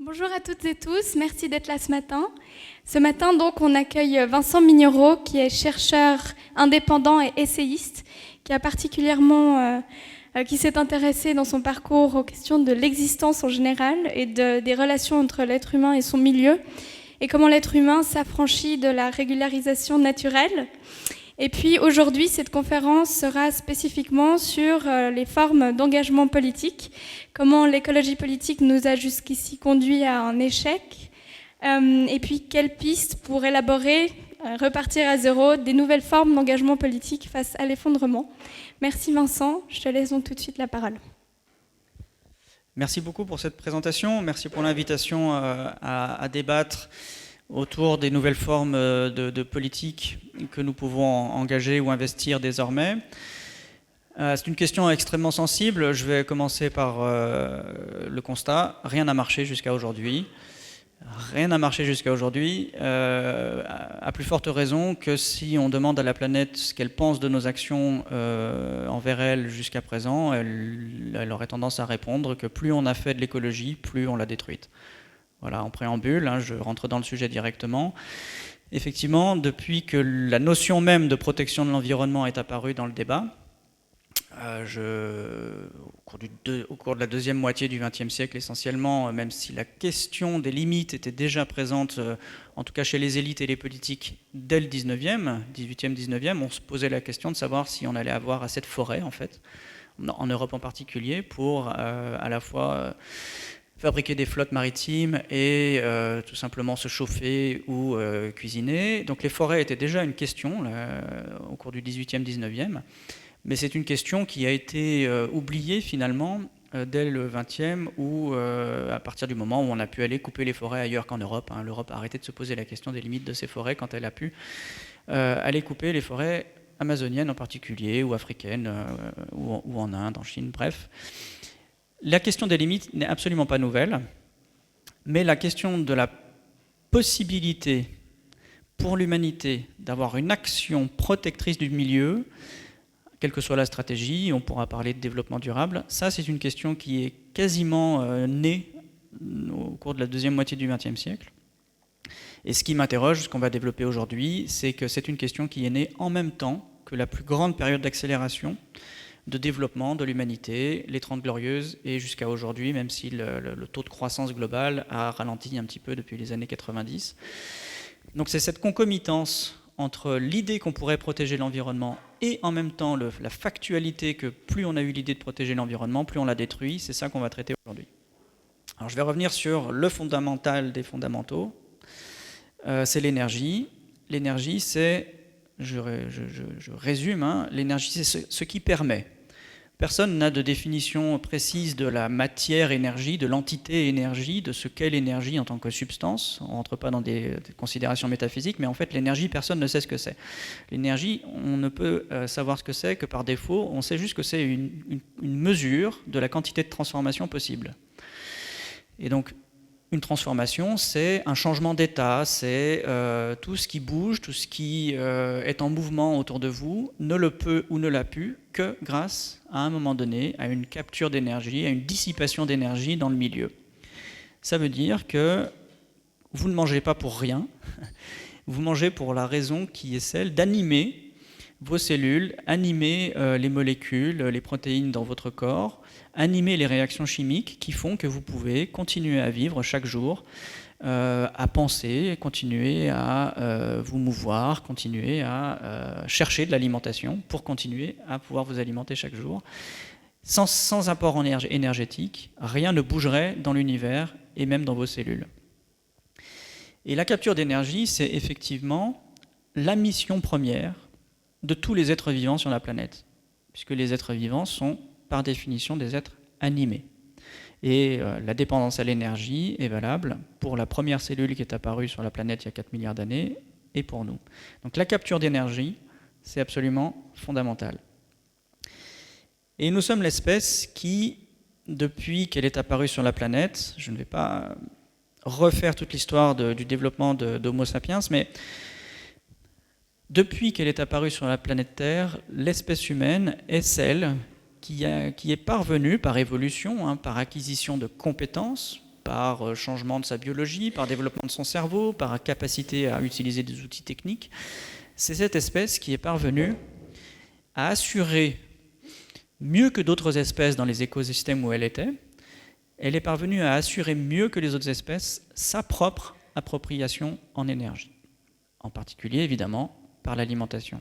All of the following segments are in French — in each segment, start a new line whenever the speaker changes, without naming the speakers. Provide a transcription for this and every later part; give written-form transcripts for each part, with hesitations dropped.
Bonjour à toutes et tous, merci d'être là ce matin. Ce matin, donc, on accueille Vincent Mignereau, qui est chercheur indépendant et essayiste, qui s'est intéressé dans son parcours aux questions de l'existence en général et des relations entre l'être humain et son milieu, et comment l'être humain s'affranchit de la régularisation naturelle. Et puis aujourd'hui, cette conférence sera spécifiquement sur les formes d'engagement politique, comment l'écologie politique nous a jusqu'ici conduit à un échec, et puis quelles pistes pour élaborer, repartir à zéro, des nouvelles formes d'engagement politique face à l'effondrement. Merci Vincent, je te laisse donc tout de suite la parole.
Merci beaucoup pour cette présentation, merci pour l'invitation à débattre autour des nouvelles formes de politique que nous pouvons engager ou investir désormais. C'est une question extrêmement sensible. Je vais commencer par le constat. Rien n'a marché jusqu'à aujourd'hui. Rien n'a marché jusqu'à aujourd'hui, à plus forte raison que si on demande à la planète ce qu'elle pense de nos actions envers elle jusqu'à présent, elle aurait tendance à répondre que plus on a fait de l'écologie, plus on l'a détruite. Voilà, en préambule, je rentre dans le sujet directement. Effectivement, depuis que la notion même de protection de l'environnement est apparue dans le débat, au cours de la deuxième moitié du XXe siècle essentiellement, même si la question des limites était déjà présente, en tout cas chez les élites et les politiques, dès le 18e, 19e, on se posait la question de savoir si on allait avoir assez de forêts, en fait, en Europe en particulier, pour à la fois fabriquer des flottes maritimes et tout simplement se chauffer ou cuisiner. Donc les forêts étaient déjà une question au cours du 18e, 19e, mais c'est une question qui a été oubliée finalement dès le 20e, où à partir du moment où on a pu aller couper les forêts ailleurs qu'en Europe, l'Europe a arrêté de se poser la question des limites de ses forêts quand elle a pu aller couper les forêts amazoniennes en particulier, ou africaines, ou en Inde, en Chine, bref. La question des limites n'est absolument pas nouvelle, mais la question de la possibilité pour l'humanité d'avoir une action protectrice du milieu, quelle que soit la stratégie, on pourra parler de développement durable, ça c'est une question qui est quasiment née au cours de la deuxième moitié du XXe siècle. Et ce qui m'interroge, ce qu'on va développer aujourd'hui, c'est que c'est une question qui est née en même temps que la plus grande période d'accélération de développement de l'humanité, les 30 Glorieuses, et jusqu'à aujourd'hui, même si le taux de croissance globale a ralenti un petit peu depuis les années 90. Donc c'est cette concomitance entre l'idée qu'on pourrait protéger l'environnement et en même temps la factualité que plus on a eu l'idée de protéger l'environnement, plus on l'a détruit, c'est ça qu'on va traiter aujourd'hui. Alors je vais revenir sur le fondamental des fondamentaux, c'est l'énergie. L'énergie, c'est, je résume, l'énergie c'est ce qui permet. Personne n'a de définition précise de la matière énergie, de l'entité énergie, de ce qu'est l'énergie en tant que substance. On ne rentre pas dans des considérations métaphysiques, mais en fait l'énergie, personne ne sait ce que c'est. L'énergie, on ne peut savoir ce que c'est que par défaut, on sait juste que c'est une mesure de la quantité de transformation possible. Et donc, une transformation, c'est un changement d'état, c'est tout ce qui bouge, tout ce qui est en mouvement autour de vous, ne le peut ou ne l'a pu que grâce à un moment donné, à une capture d'énergie, à une dissipation d'énergie dans le milieu. Ça veut dire que vous ne mangez pas pour rien, vous mangez pour la raison qui est celle d'animer vos cellules, animer les molécules, les protéines dans votre corps, animer les réactions chimiques qui font que vous pouvez continuer à vivre chaque jour, à penser, continuer à vous mouvoir, continuer à chercher de l'alimentation pour continuer à pouvoir vous alimenter chaque jour. Sans apport énergétique, rien ne bougerait dans l'univers et même dans vos cellules. Et la capture d'énergie, c'est effectivement la mission première de tous les êtres vivants sur la planète, puisque les êtres vivants sont par définition des êtres animés. Et la dépendance à l'énergie est valable pour la première cellule qui est apparue sur la planète il y a 4 milliards d'années et pour nous. Donc la capture d'énergie, c'est absolument fondamental. Et nous sommes l'espèce qui, depuis qu'elle est apparue sur la planète, je ne vais pas refaire toute l'histoire du développement d'Homo sapiens, mais depuis qu'elle est apparue sur la planète Terre, l'espèce humaine est celle qui est parvenue par évolution, par acquisition de compétences, par changement de sa biologie, par développement de son cerveau, par capacité à utiliser des outils techniques. C'est cette espèce qui est parvenue à assurer, mieux que d'autres espèces dans les écosystèmes où elle était, elle est parvenue à assurer mieux que les autres espèces sa propre appropriation en énergie, en particulier évidemment par l'alimentation.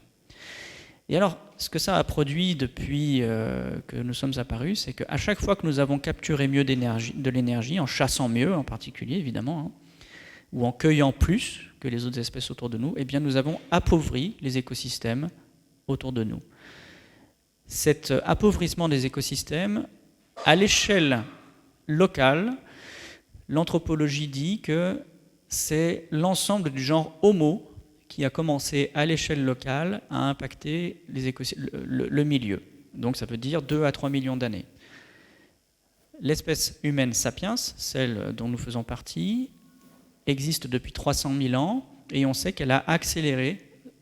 Et alors, ce que ça a produit depuis que nous sommes apparus, c'est qu'à chaque fois que nous avons capturé mieux de l'énergie, en chassant mieux en particulier évidemment, ou en cueillant plus que les autres espèces autour de nous, eh bien nous avons appauvri les écosystèmes autour de nous. Cet appauvrissement des écosystèmes, à l'échelle locale, l'anthropologie dit que c'est l'ensemble du genre Homo qui a commencé à l'échelle locale à impacter le milieu. Donc ça veut dire 2 à 3 millions d'années. L'espèce humaine sapiens, celle dont nous faisons partie, existe depuis 300 000 ans et on sait qu'elle a accéléré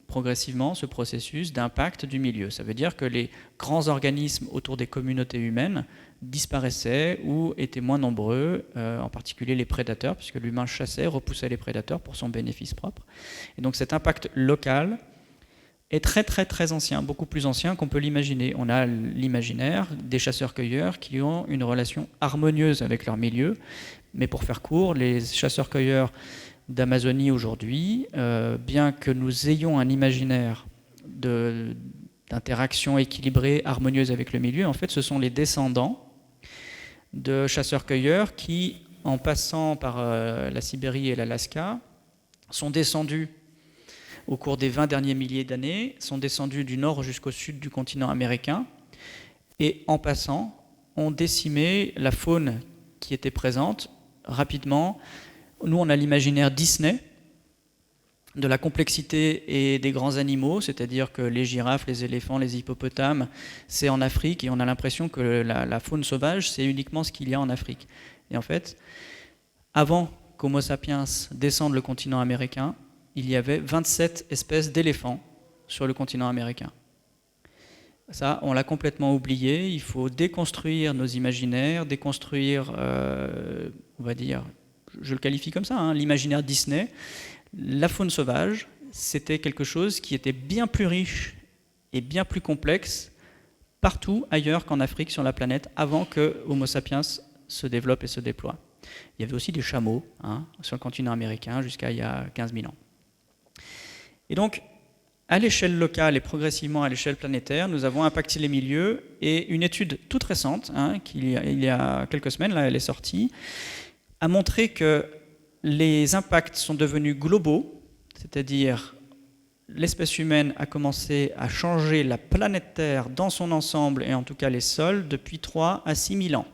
progressivement ce processus d'impact du milieu. Ça veut dire que les grands organismes autour des communautés humaines disparaissaient ou étaient moins nombreux, en particulier les prédateurs, puisque l'humain chassait, repoussait les prédateurs pour son bénéfice propre. Et donc cet impact local est très très très ancien, beaucoup plus ancien qu'on peut l'imaginer. On a l'imaginaire des chasseurs-cueilleurs qui ont une relation harmonieuse avec leur milieu, mais pour faire court, les chasseurs-cueilleurs d'Amazonie aujourd'hui, bien que nous ayons un imaginaire d'interaction équilibrée, harmonieuse avec le milieu, en fait ce sont les descendants de chasseurs-cueilleurs qui, en passant par la Sibérie et l'Alaska, sont descendus au cours des 20 derniers milliers d'années, sont descendus du nord jusqu'au sud du continent américain, et en passant, ont décimé la faune qui était présente rapidement. Nous, on a l'imaginaire Disney de la complexité et des grands animaux, c'est-à-dire que les girafes, les éléphants, les hippopotames, c'est en Afrique, et on a l'impression que la faune sauvage, c'est uniquement ce qu'il y a en Afrique. Et en fait, avant qu'Homo sapiens descende le continent américain, il y avait 27 espèces d'éléphants sur le continent américain. Ça, on l'a complètement oublié. Il faut déconstruire nos imaginaires, déconstruire, on va dire, je le qualifie comme ça, l'imaginaire Disney. La faune sauvage, c'était quelque chose qui était bien plus riche et bien plus complexe partout ailleurs qu'en Afrique sur la planète, avant que Homo sapiens se développe et se déploie. Il y avait aussi des chameaux sur le continent américain jusqu'à il y a 15 000 ans. Et donc, à l'échelle locale et progressivement à l'échelle planétaire, nous avons impacté les milieux, et une étude toute récente, il y a quelques semaines, là elle est sortie, a montré que les impacts sont devenus globaux, c'est-à-dire l'espèce humaine a commencé à changer la planète Terre dans son ensemble, et en tout cas les sols, depuis 3 à 6 000 ans.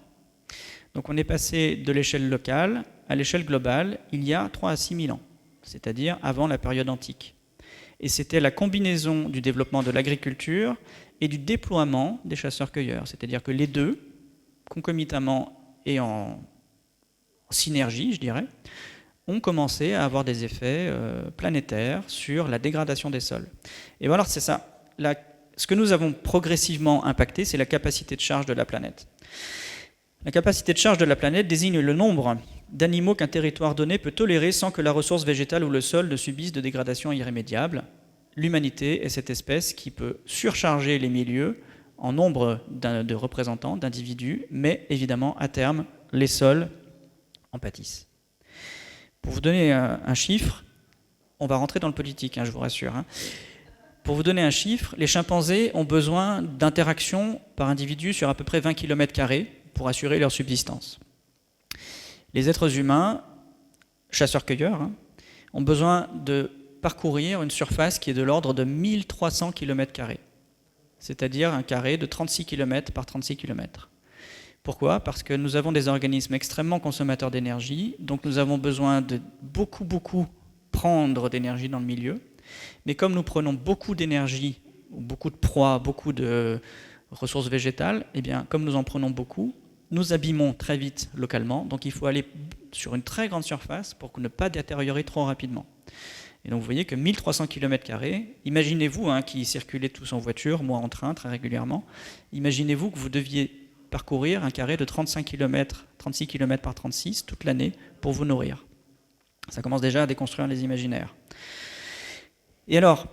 Donc on est passé de l'échelle locale à l'échelle globale il y a 3 à 6 000 ans, c'est-à-dire avant la période antique. Et c'était la combinaison du développement de l'agriculture et du déploiement des chasseurs-cueilleurs, c'est-à-dire que les deux, concomitamment et en synergie, je dirais, ont commencé à avoir des effets planétaires sur la dégradation des sols. Et voilà, c'est ça. Ce que nous avons progressivement impacté, c'est la capacité de charge de la planète. La capacité de charge de la planète désigne le nombre d'animaux qu'un territoire donné peut tolérer sans que la ressource végétale ou le sol ne subissent de dégradation irrémédiable. L'humanité est cette espèce qui peut surcharger les milieux en nombre de représentants, d'individus, mais évidemment, à terme, les sols en pâtissent. Pour vous donner un chiffre, on va rentrer dans le politique, je vous rassure. Pour vous donner un chiffre, les chimpanzés ont besoin d'interactions par individu sur à peu près 20 km² pour assurer leur subsistance. Les êtres humains, chasseurs-cueilleurs, ont besoin de parcourir une surface qui est de l'ordre de 1300 km², c'est-à-dire un carré de 36 km par 36 km. Pourquoi ? Parce que nous avons des organismes extrêmement consommateurs d'énergie, donc nous avons besoin de beaucoup prendre d'énergie dans le milieu, mais comme nous prenons beaucoup d'énergie, beaucoup de proies, beaucoup de ressources végétales, eh bien, comme nous en prenons beaucoup, nous abîmons très vite localement, donc il faut aller sur une très grande surface pour ne pas détériorer trop rapidement. Et donc vous voyez que 1300 km², imaginez-vous qui circulez tous en voiture, moi en train très régulièrement, imaginez-vous que vous deviez parcourir un carré de 36 km par 36 toute l'année pour vous nourrir. Ça commence déjà à déconstruire les imaginaires. Et alors,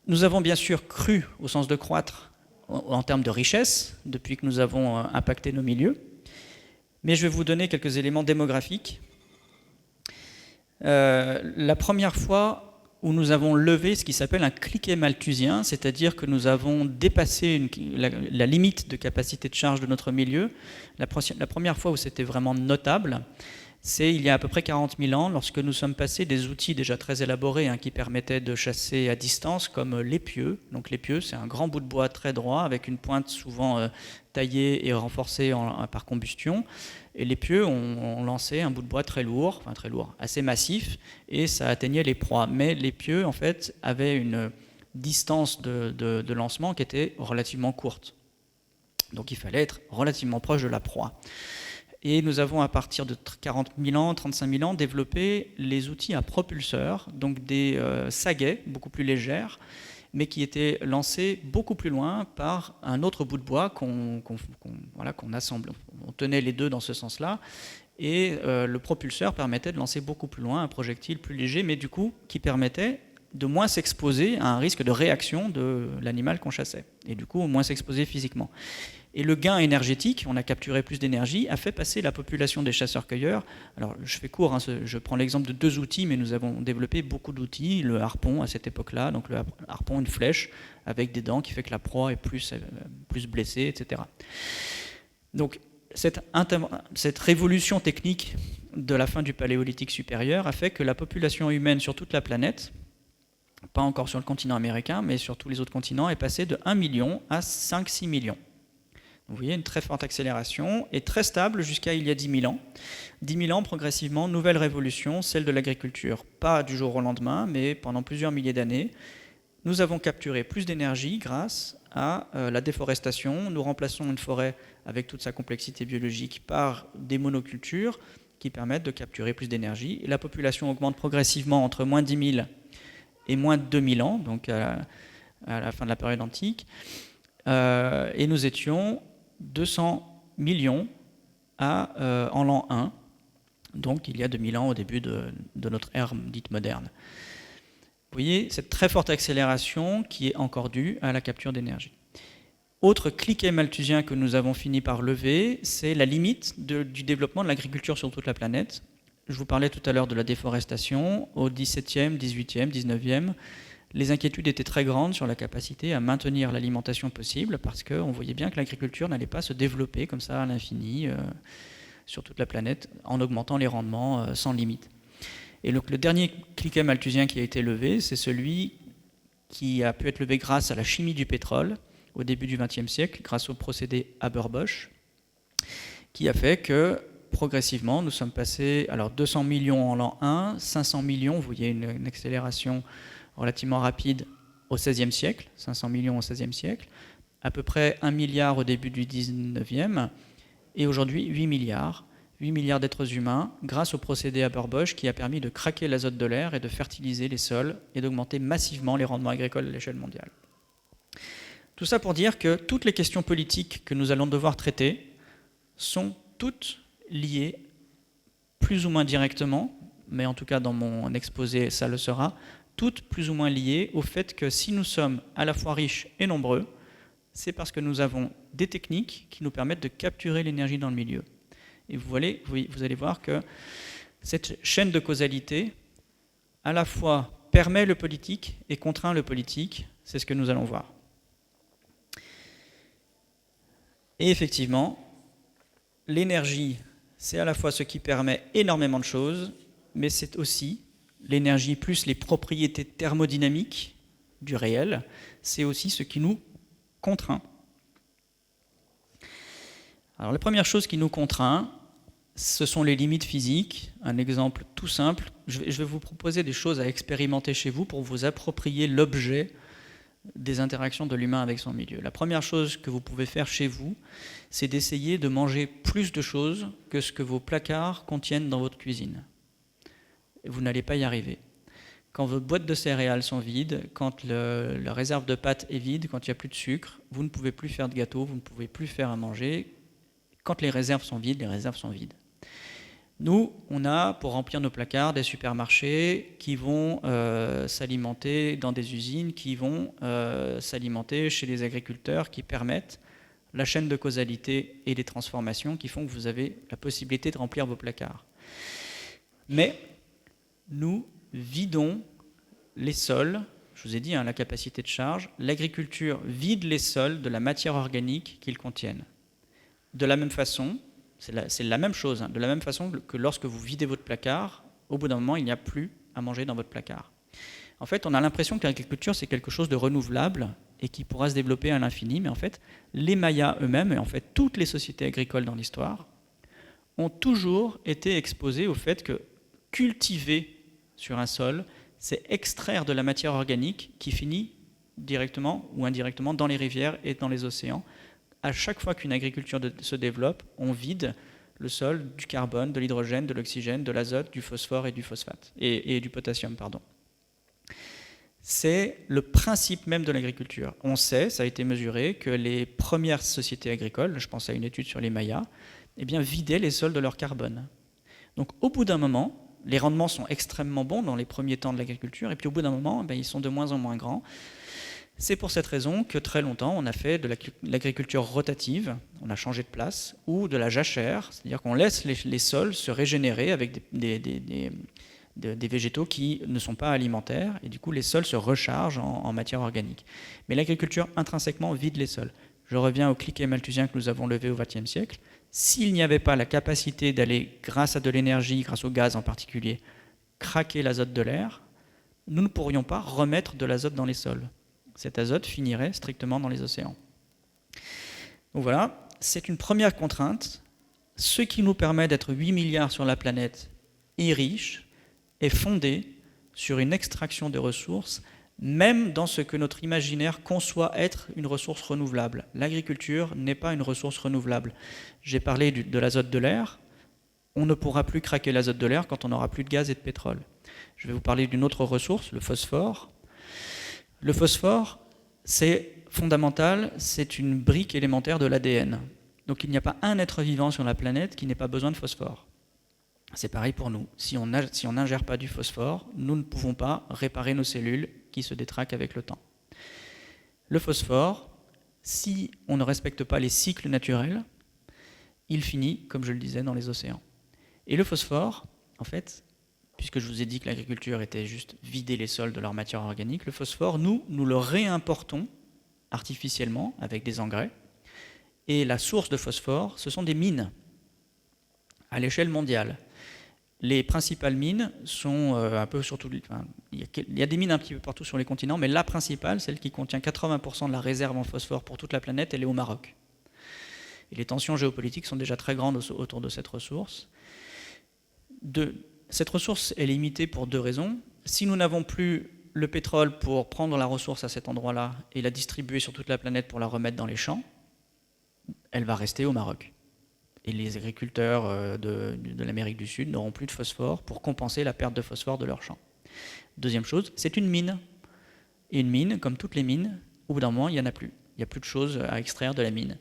nous avons bien sûr cru, au sens de croître, en termes de richesse, depuis que nous avons impacté nos milieux. Mais je vais vous donner quelques éléments démographiques. La première fois où nous avons levé ce qui s'appelle un cliquet malthusien, c'est-à-dire que nous avons dépassé la limite de capacité de charge de notre milieu. La première fois où c'était vraiment notable, c'est il y a à peu près 40 000 ans, lorsque nous sommes passés des outils déjà très élaborés qui permettaient de chasser à distance, comme l'épieu. Donc l'épieu, c'est un grand bout de bois très droit, avec une pointe souvent taillée et renforcée par combustion. Et les pieux ont lancé un bout de bois très lourd, assez massif, et ça atteignait les proies. Mais les pieux, en fait, avaient une distance de lancement qui était relativement courte. Donc il fallait être relativement proche de la proie. Et nous avons, à partir de 40 000 ans, 35 000 ans, développé les outils à propulseurs, donc des saguets beaucoup plus légères, mais qui étaient lancés beaucoup plus loin par un autre bout de bois qu'on assemble. On tenait les deux dans ce sens-là, et le propulseur permettait de lancer beaucoup plus loin un projectile plus léger, mais du coup qui permettait de moins s'exposer à un risque de réaction de l'animal qu'on chassait, et du coup moins s'exposer physiquement. Et le gain énergétique, on a capturé plus d'énergie, a fait passer la population des chasseurs-cueilleurs. Alors je fais court, je prends l'exemple de 2 outils, mais nous avons développé beaucoup d'outils. Le harpon à cette époque-là, donc le harpon, une flèche avec des dents qui fait que la proie est plus blessée, etc. Donc cette révolution technique de la fin du Paléolithique supérieur a fait que la population humaine sur toute la planète, pas encore sur le continent américain, mais sur tous les autres continents, est passée de 1 million à 5-6 millions. Vous voyez une très forte accélération et très stable jusqu'à il y a 10 000 ans. 10 000 ans, progressivement, nouvelle révolution, celle de l'agriculture. Pas du jour au lendemain, mais pendant plusieurs milliers d'années. Nous avons capturé plus d'énergie grâce à la déforestation. Nous remplaçons une forêt avec toute sa complexité biologique par des monocultures qui permettent de capturer plus d'énergie. Et la population augmente progressivement entre moins 10 000 et moins 2000 ans, donc à la fin de la période antique. Et nous étions 200 millions en l'an 1, donc il y a 2000 ans au début de notre ère dite moderne. Vous voyez cette très forte accélération qui est encore due à la capture d'énergie. Autre cliquet malthusien que nous avons fini par lever, c'est la limite du développement de l'agriculture sur toute la planète. Je vous parlais tout à l'heure de la déforestation. Au XVIIe, XVIIIe, XIXe, les inquiétudes étaient très grandes sur la capacité à maintenir l'alimentation possible, parce qu'on voyait bien que l'agriculture n'allait pas se développer comme ça à l'infini sur toute la planète, en augmentant les rendements sans limite. Et donc, le dernier cliquet malthusien qui a été levé, c'est celui qui a pu être levé grâce à la chimie du pétrole au début du XXe siècle, grâce au procédé Haber-Bosch, qui a fait que progressivement, nous sommes passés, 200 millions en l'an 1, 500 millions, vous voyez une accélération relativement rapide au XVIe siècle, 500 millions au XVIe siècle, à peu près 1 milliard au début du XIXe, et aujourd'hui 8 milliards d'êtres humains, grâce au procédé Haber-Bosch qui a permis de craquer l'azote de l'air et de fertiliser les sols et d'augmenter massivement les rendements agricoles à l'échelle mondiale. Tout ça pour dire que toutes les questions politiques que nous allons devoir traiter sont toutes liées, plus ou moins directement, mais en tout cas dans mon exposé ça le sera, toutes plus ou moins liées au fait que si nous sommes à la fois riches et nombreux, c'est parce que nous avons des techniques qui nous permettent de capturer l'énergie dans le milieu. Et vous allez voir que cette chaîne de causalité, à la fois permet le politique et contraint le politique, c'est ce que nous allons voir. Et effectivement, l'énergie, c'est à la fois ce qui permet énormément de choses, mais c'est aussi l'énergie plus les propriétés thermodynamiques du réel, c'est aussi ce qui nous contraint. Alors la première chose qui nous contraint, ce sont les limites physiques. Un exemple tout simple, je vais vous proposer des choses à expérimenter chez vous pour vous approprier l'objet des interactions de l'humain avec son milieu. La première chose que vous pouvez faire chez vous, c'est d'essayer de manger plus de choses que ce que vos placards contiennent dans votre cuisine. Vous n'allez pas y arriver. Quand vos boîtes de céréales sont vides, quand la réserve de pâtes est vide, quand il n'y a plus de sucre, vous ne pouvez plus faire de gâteau, vous ne pouvez plus faire à manger. quand les réserves sont vides, les réserves sont vides. Nous, on a, pour remplir nos placards, des supermarchés qui vont s'alimenter dans des usines, qui vont s'alimenter chez les agriculteurs, qui permettent la chaîne de causalité et les transformations qui font que vous avez la possibilité de remplir vos placards. Mais nous vidons les sols, je vous ai dit, la capacité de charge, l'agriculture vide les sols de la matière organique qu'ils contiennent. De la même façon, c'est la même chose, de la même façon que lorsque vous videz votre placard, au bout d'un moment, il n'y a plus à manger dans votre placard. En fait, on a l'impression que l'agriculture, c'est quelque chose de renouvelable et qui pourra se développer à l'infini, mais en fait, les Mayas eux-mêmes, et en fait toutes les sociétés agricoles dans l'histoire, ont toujours été exposés au fait que cultiver sur un sol, c'est extraire de la matière organique qui finit directement ou indirectement dans les rivières et dans les océans. À chaque fois qu'une agriculture se développe, on vide le sol du carbone, de l'hydrogène, de l'oxygène, de l'azote, du phosphore et du phosphate, et du potassium, pardon. C'est le principe même de l'agriculture. On sait, ça a été mesuré, que les premières sociétés agricoles, je pense à une étude sur les Mayas, eh bien, vidaient les sols de leur carbone. Donc au bout d'un moment, les rendements sont extrêmement bons dans les premiers temps de l'agriculture, et puis au bout d'un moment, ils sont de moins en moins grands. C'est pour cette raison que très longtemps, on a fait de l'agriculture rotative, on a changé de place, ou de la jachère, c'est-à-dire qu'on laisse les sols se régénérer avec des végétaux qui ne sont pas alimentaires, et du coup les sols se rechargent en matière organique. Mais l'agriculture intrinsèquement vide les sols. Je reviens au cliquet malthusien que nous avons levé au XXe siècle. S'il n'y avait pas la capacité d'aller, grâce à de l'énergie, grâce au gaz en particulier, craquer l'azote de l'air, nous ne pourrions pas remettre de l'azote dans les sols. Cet azote finirait strictement dans les océans. Donc voilà, c'est une première contrainte. Ce qui nous permet d'être 8 milliards sur la planète et riches est fondé sur une extraction de ressources, même dans ce que notre imaginaire conçoit être une ressource renouvelable. L'agriculture n'est pas une ressource renouvelable. J'ai parlé de l'azote de l'air. On ne pourra plus craquer l'azote de l'air quand on n'aura plus de gaz et de pétrole. Je vais vous parler d'une autre ressource, le phosphore. Le phosphore, c'est fondamental, c'est une brique élémentaire de l'ADN. Donc il n'y a pas un être vivant sur la planète qui n'ait pas besoin de phosphore. C'est pareil pour nous. Si on n'ingère pas du phosphore, nous ne pouvons pas réparer nos cellules qui se détraquent avec le temps. Le phosphore, si on ne respecte pas les cycles naturels, il finit, comme je le disais, dans les océans. Et le phosphore, en fait, puisque je vous ai dit que l'agriculture était juste vider les sols de leur matière organique, le phosphore, nous le réimportons artificiellement avec des engrais. Et la source de phosphore, ce sont des mines à l'échelle mondiale. Les principales mines sont un peu sur tout. Enfin, il y a des mines un petit peu partout sur les continents, mais la principale, celle qui contient 80% de la réserve en phosphore pour toute la planète, elle est au Maroc. Et les tensions géopolitiques sont déjà très grandes autour de cette ressource. Cette ressource est limitée pour deux raisons. Si nous n'avons plus le pétrole pour prendre la ressource à cet endroit-là et la distribuer sur toute la planète pour la remettre dans les champs, elle va rester au Maroc. Et les agriculteurs de l'Amérique du Sud n'auront plus de phosphore pour compenser la perte de phosphore de leurs champs. Deuxième chose, c'est une mine. Et une mine, comme toutes les mines, au bout d'un moment, il n'y en a plus. Il n'y a plus de choses à extraire de la mine.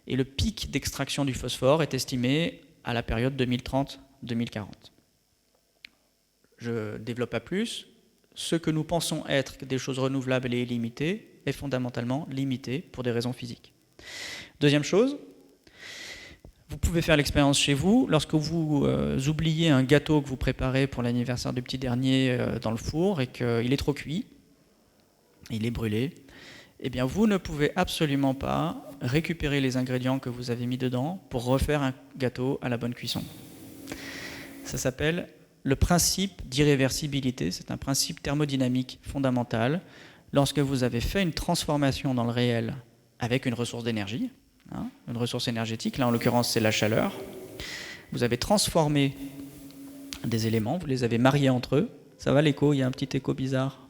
Et le pic d'extraction du phosphore est estimé à la période 2030-2040. Je ne développe pas plus. Ce que nous pensons être des choses renouvelables et illimitées est fondamentalement limité pour des raisons physiques. Deuxième chose, vous pouvez faire l'expérience chez vous. Lorsque vous oubliez un gâteau que vous préparez pour l'anniversaire du petit dernier dans le four et qu'il est trop cuit, il est brûlé, eh bien vous ne pouvez absolument pas récupérer les ingrédients que vous avez mis dedans pour refaire un gâteau à la bonne cuisson. Ça s'appelle le principe d'irréversibilité. C'est un principe thermodynamique fondamental. Lorsque vous avez fait une transformation dans le réel avec une ressource d'énergie, une ressource énergétique, là en l'occurrence c'est la chaleur, vous avez transformé des éléments, vous les avez mariés entre eux, ça va l'écho, il y a un petit écho bizarre,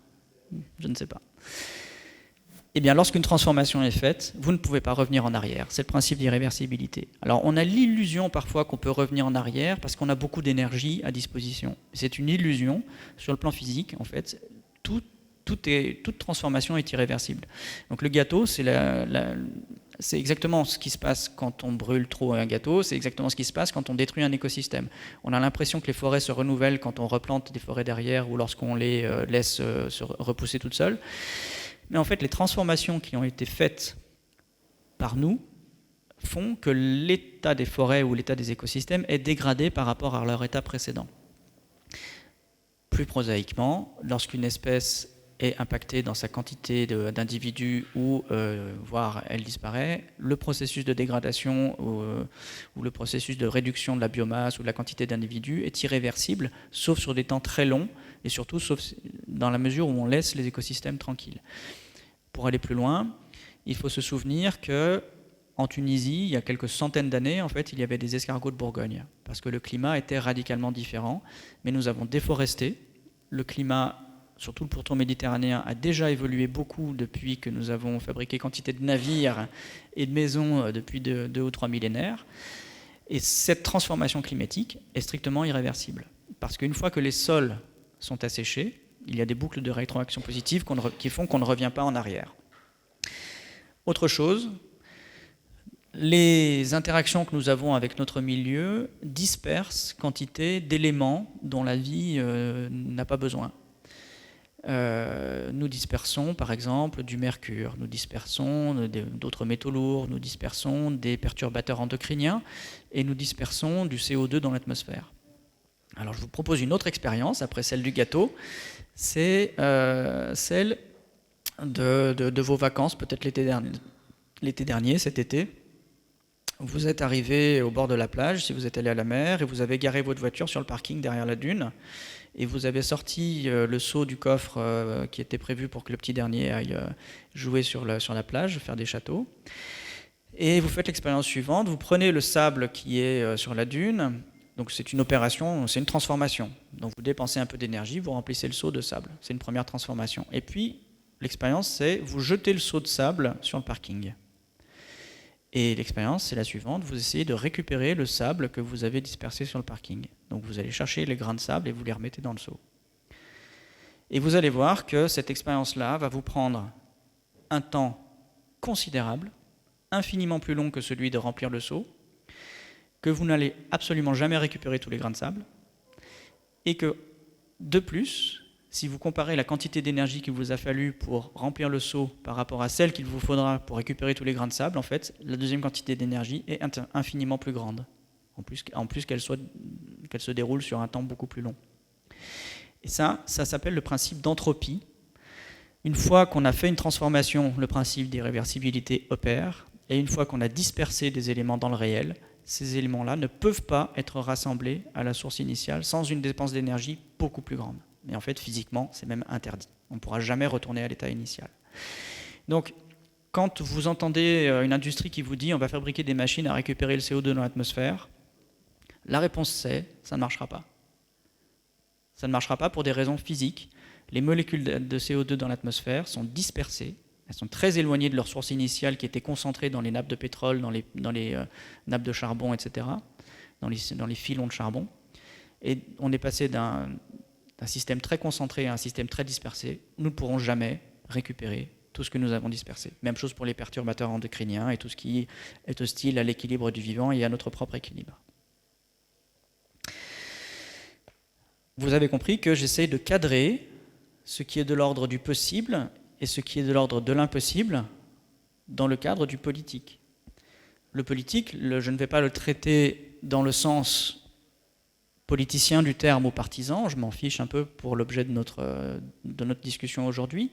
je ne sais pas. Eh bien lorsqu'une transformation est faite, vous ne pouvez pas revenir en arrière, c'est le principe d'irréversibilité. Alors on a l'illusion parfois qu'on peut revenir en arrière parce qu'on a beaucoup d'énergie à disposition. C'est une illusion, sur le plan physique en fait, toute transformation est irréversible. Donc le gâteau, c'est c'est exactement ce qui se passe quand on brûle trop un gâteau, c'est exactement ce qui se passe quand on détruit un écosystème. On a l'impression que les forêts se renouvellent quand on replante des forêts derrière ou lorsqu'on les laisse se repousser toutes seules. Mais en fait, les transformations qui ont été faites par nous font que l'état des forêts ou l'état des écosystèmes est dégradé par rapport à leur état précédent. Plus prosaïquement, lorsqu'une espèce est impactée dans sa quantité d'individus ou voire elle disparaît, le processus de dégradation ou le processus de réduction de la biomasse ou de la quantité d'individus est irréversible, sauf sur des temps très longs et surtout sauf dans la mesure où on laisse les écosystèmes tranquilles. Pour aller plus loin, il faut se souvenir que en Tunisie, il y a quelques centaines d'années, en fait, il y avait des escargots de Bourgogne, parce que le climat était radicalement différent. Mais nous avons déforesté. Le climat, surtout le pourtour méditerranéen, a déjà évolué beaucoup depuis que nous avons fabriqué quantité de navires et de maisons depuis 2 ou 3 millénaires. Et cette transformation climatique est strictement irréversible. Parce qu'une fois que les sols sont asséchés, il y a des boucles de rétroaction positive qui font qu'on ne revient pas en arrière. Autre chose, les interactions que nous avons avec notre milieu dispersent quantité d'éléments dont la vie n'a pas besoin. Nous dispersons par exemple du mercure, nous dispersons d'autres métaux lourds, nous dispersons des perturbateurs endocriniens et nous dispersons du CO2 dans l'atmosphère. Alors je vous propose une autre expérience après celle du gâteau, c'est celle de vos vacances, peut-être l'été dernier, cet été. Vous êtes arrivé au bord de la plage, si vous êtes allé à la mer, et vous avez garé votre voiture sur le parking derrière la dune, et vous avez sorti le seau du coffre qui était prévu pour que le petit dernier aille jouer sur la plage, faire des châteaux. Et vous faites l'expérience suivante, vous prenez le sable qui est sur la dune, donc c'est une opération, c'est une transformation. Donc vous dépensez un peu d'énergie, vous remplissez le seau de sable, c'est une première transformation. Et puis l'expérience c'est, vous jetez le seau de sable sur le parking. Et l'expérience, c'est la suivante, vous essayez de récupérer le sable que vous avez dispersé sur le parking. Donc vous allez chercher les grains de sable et vous les remettez dans le seau. Et vous allez voir que cette expérience-là va vous prendre un temps considérable, infiniment plus long que celui de remplir le seau, que vous n'allez absolument jamais récupérer tous les grains de sable, et que, de plus, si vous comparez la quantité d'énergie qu'il vous a fallu pour remplir le seau par rapport à celle qu'il vous faudra pour récupérer tous les grains de sable, en fait, la deuxième quantité d'énergie est infiniment plus grande. En plus qu'elle se déroule sur un temps beaucoup plus long. Et ça s'appelle le principe d'entropie. Une fois qu'on a fait une transformation, le principe d'irréversibilité opère, et une fois qu'on a dispersé des éléments dans le réel, ces éléments-là ne peuvent pas être rassemblés à la source initiale sans une dépense d'énergie beaucoup plus grande. Mais en fait, physiquement, c'est même interdit. On ne pourra jamais retourner à l'état initial. Donc, quand vous entendez une industrie qui vous dit on va fabriquer des machines à récupérer le CO2 dans l'atmosphère, la réponse c'est ça ne marchera pas. Ça ne marchera pas pour des raisons physiques. Les molécules de CO2 dans l'atmosphère sont dispersées, elles sont très éloignées de leur source initiale qui était concentrée dans les nappes de pétrole, dans les nappes de charbon, etc., dans les filons de charbon. Et on est passé d'un système très concentré à un système très dispersé. Nous ne pourrons jamais récupérer tout ce que nous avons dispersé. Même chose pour les perturbateurs endocriniens et tout ce qui est hostile à l'équilibre du vivant et à notre propre équilibre. Vous avez compris que j'essaie de cadrer ce qui est de l'ordre du possible et ce qui est de l'ordre de l'impossible dans le cadre du politique. Le politique, je ne vais pas le traiter dans le sens politicien du terme ou partisan, je m'en fiche un peu pour l'objet de notre discussion aujourd'hui.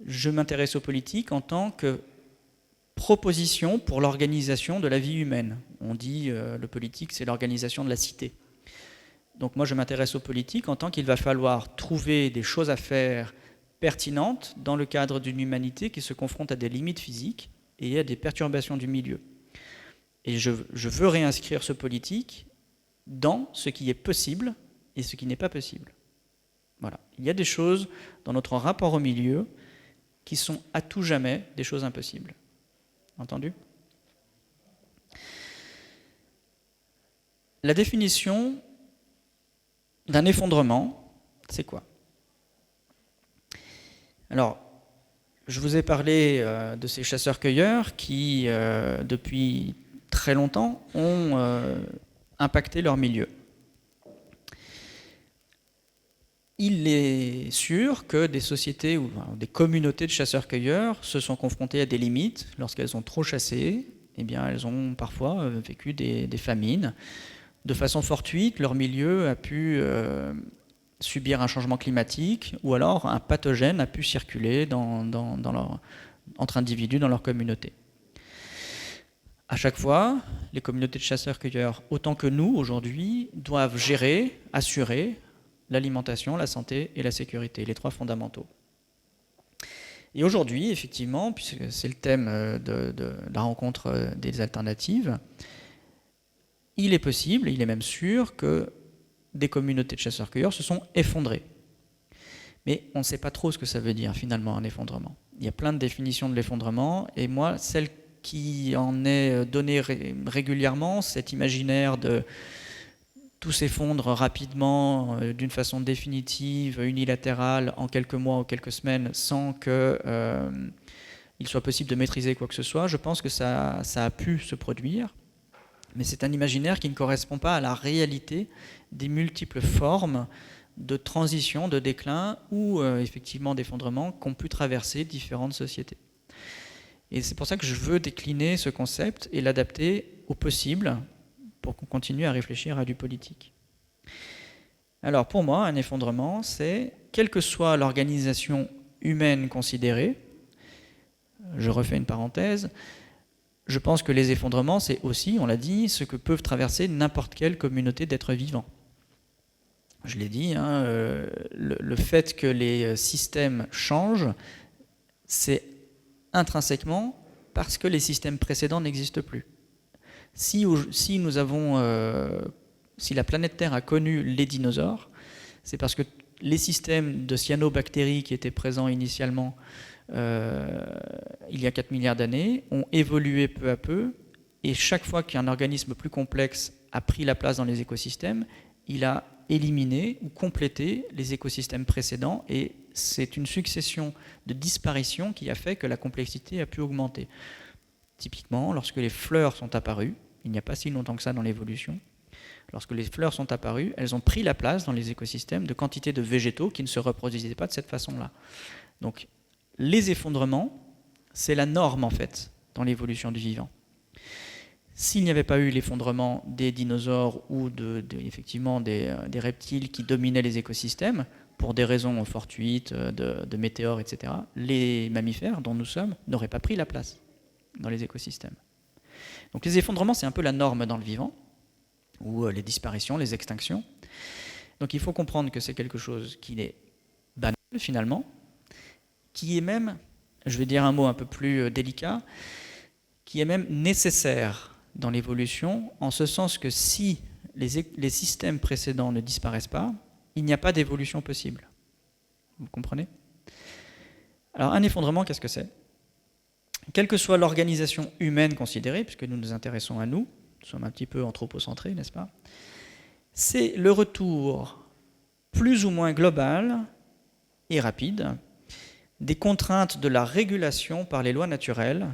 Je m'intéresse aux politiques en tant que proposition pour l'organisation de la vie humaine. On dit le politique, c'est l'organisation de la cité. Donc moi, je m'intéresse aux politiques en tant qu'il va falloir trouver des choses à faire pertinentes dans le cadre d'une humanité qui se confronte à des limites physiques et à des perturbations du milieu. Et je veux réinscrire ce politique dans ce qui est possible et ce qui n'est pas possible. Voilà. Il y a des choses dans notre rapport au milieu qui sont à tout jamais des choses impossibles. Entendu ? La définition d'un effondrement, c'est quoi ? Alors, Je vous ai parlé de ces chasseurs-cueilleurs qui, depuis très longtemps, ont impacté leur milieu. Il est sûr que des sociétés ou des communautés de chasseurs-cueilleurs se sont confrontées à des limites. Lorsqu'elles ont trop chassé, eh bien, elles ont parfois vécu des famines. De façon fortuite, leur milieu a pu subir un changement climatique ou alors un pathogène a pu circuler entre individus dans leur communauté. À chaque fois, les communautés de chasseurs-cueilleurs, autant que nous aujourd'hui, doivent gérer, assurer l'alimentation, la santé et la sécurité, les trois fondamentaux. Et aujourd'hui, effectivement, puisque c'est le thème de la rencontre des alternatives, il est possible, il est même sûr que des communautés de chasseurs-cueilleurs se sont effondrées. Mais on ne sait pas trop ce que ça veut dire finalement un effondrement. Il y a plein de définitions de l'effondrement, et moi, celle qui en est donnée régulièrement, cet imaginaire de tout s'effondre rapidement, d'une façon définitive, unilatérale, en quelques mois ou quelques semaines, sans qu'il soit possible de maîtriser quoi que ce soit, je pense que ça a pu se produire. Mais c'est un imaginaire qui ne correspond pas à la réalité des multiples formes de transition, de déclin ou effectivement d'effondrement qu'ont pu traverser différentes sociétés. Et c'est pour ça que je veux décliner ce concept et l'adapter au possible pour qu'on continue à réfléchir à du politique. Alors pour moi, un effondrement, c'est, quelle que soit l'organisation humaine considérée, je refais une parenthèse, je pense que les effondrements, c'est aussi, on l'a dit, ce que peuvent traverser n'importe quelle communauté d'êtres vivants. Je l'ai dit, hein, le fait que les systèmes changent, c'est intrinsèquement parce que les systèmes précédents n'existent plus. Si la planète Terre a connu les dinosaures, c'est parce que les systèmes de cyanobactéries qui étaient présents initialement il y a 4 milliards d'années ont évolué peu à peu, et chaque fois qu'un organisme plus complexe a pris la place dans les écosystèmes, il a éliminé ou complété les écosystèmes précédents, et c'est une succession de disparitions qui a fait que la complexité a pu augmenter. Typiquement, lorsque les fleurs sont apparues, il n'y a pas si longtemps que ça dans l'évolution, lorsque les fleurs sont apparues, elles ont pris la place dans les écosystèmes de quantités de végétaux qui ne se reproduisaient pas de cette façon-là. Donc, les effondrements, c'est la norme en fait dans l'évolution du vivant. S'il n'y avait pas eu l'effondrement des dinosaures ou effectivement des reptiles qui dominaient les écosystèmes, pour des raisons fortuites, de météores, etc., les mammifères dont nous sommes n'auraient pas pris la place dans les écosystèmes. Donc les effondrements, c'est un peu la norme dans le vivant, ou les disparitions, les extinctions. Donc il faut comprendre que c'est quelque chose qui est banal finalement, qui est même, je vais dire un mot un peu plus délicat, qui est même nécessaire dans l'évolution, en ce sens que si les systèmes précédents ne disparaissent pas, il n'y a pas d'évolution possible. Vous comprenez ? Alors un effondrement, qu'est-ce que c'est ? Quelle que soit l'organisation humaine considérée, puisque nous nous intéressons à nous sommes un petit peu anthropocentrés, n'est-ce pas ? C'est le retour plus ou moins global et rapide des contraintes de la régulation par les lois naturelles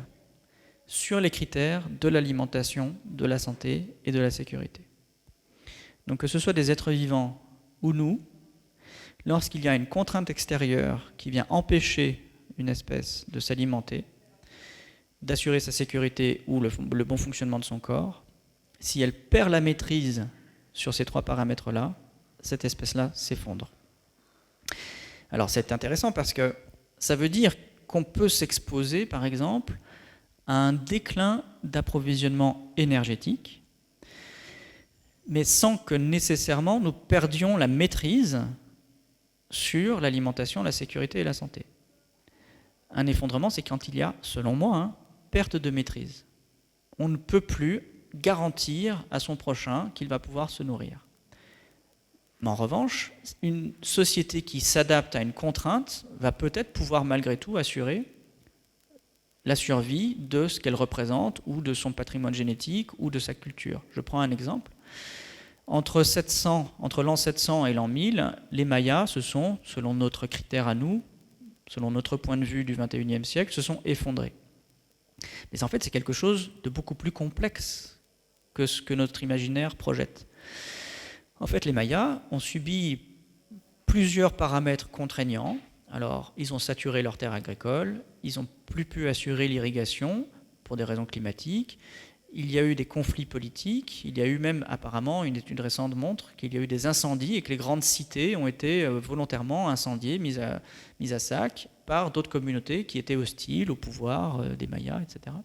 sur les critères de l'alimentation, de la santé et de la sécurité. Donc que ce soit des êtres vivants ou nous, lorsqu'il y a une contrainte extérieure qui vient empêcher une espèce de s'alimenter, d'assurer sa sécurité ou le bon fonctionnement de son corps, si elle perd la maîtrise sur ces trois paramètres-là, cette espèce-là s'effondre. Alors c'est intéressant parce que ça veut dire qu'on peut s'exposer, par exemple, à un déclin d'approvisionnement énergétique, mais sans que nécessairement nous perdions la maîtrise sur l'alimentation, la sécurité et la santé. Un effondrement, c'est quand il y a, selon moi, perte de maîtrise. On ne peut plus garantir à son prochain qu'il va pouvoir se nourrir. Mais en revanche, une société qui s'adapte à une contrainte va peut-être pouvoir malgré tout assurer la survie de ce qu'elle représente ou de son patrimoine génétique ou de sa culture. Je prends un exemple. Entre l'an 700 et l'an 1000, les Mayas se sont, selon notre critère à nous, selon notre point de vue du XXIe siècle, se sont effondrés. Mais en fait, c'est quelque chose de beaucoup plus complexe que ce que notre imaginaire projette. En fait, les Mayas ont subi plusieurs paramètres contraignants. Alors, ils ont saturé leurs terres agricoles, ils n'ont plus pu assurer l'irrigation pour des raisons climatiques, il y a eu des conflits politiques, il y a eu même, apparemment, une étude récente montre qu'il y a eu des incendies et que les grandes cités ont été volontairement incendiées, mises à sac par d'autres communautés qui étaient hostiles au pouvoir des Mayas, etc.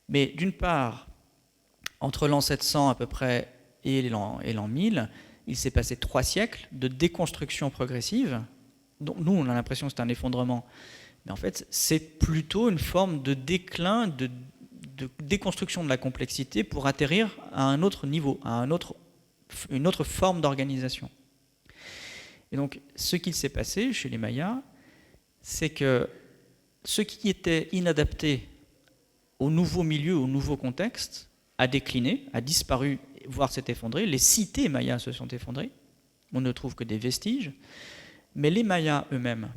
Mais d'une part, entre l'an 700 à peu près et l'an 1000, il s'est passé 3 siècles de déconstruction progressive. Donc nous, on a l'impression que c'est un effondrement. Mais en fait, c'est plutôt une forme de déclin, de déconstruction de la complexité pour atterrir à un autre niveau, à une autre forme d'organisation. Et donc, ce qu'il s'est passé chez les Mayas, c'est que ce qui était inadapté au nouveau milieu, au nouveau contexte, a décliné, a disparu, voire s'est effondré. Les cités mayas se sont effondrées. On ne trouve que des vestiges. Mais les Mayas eux-mêmes,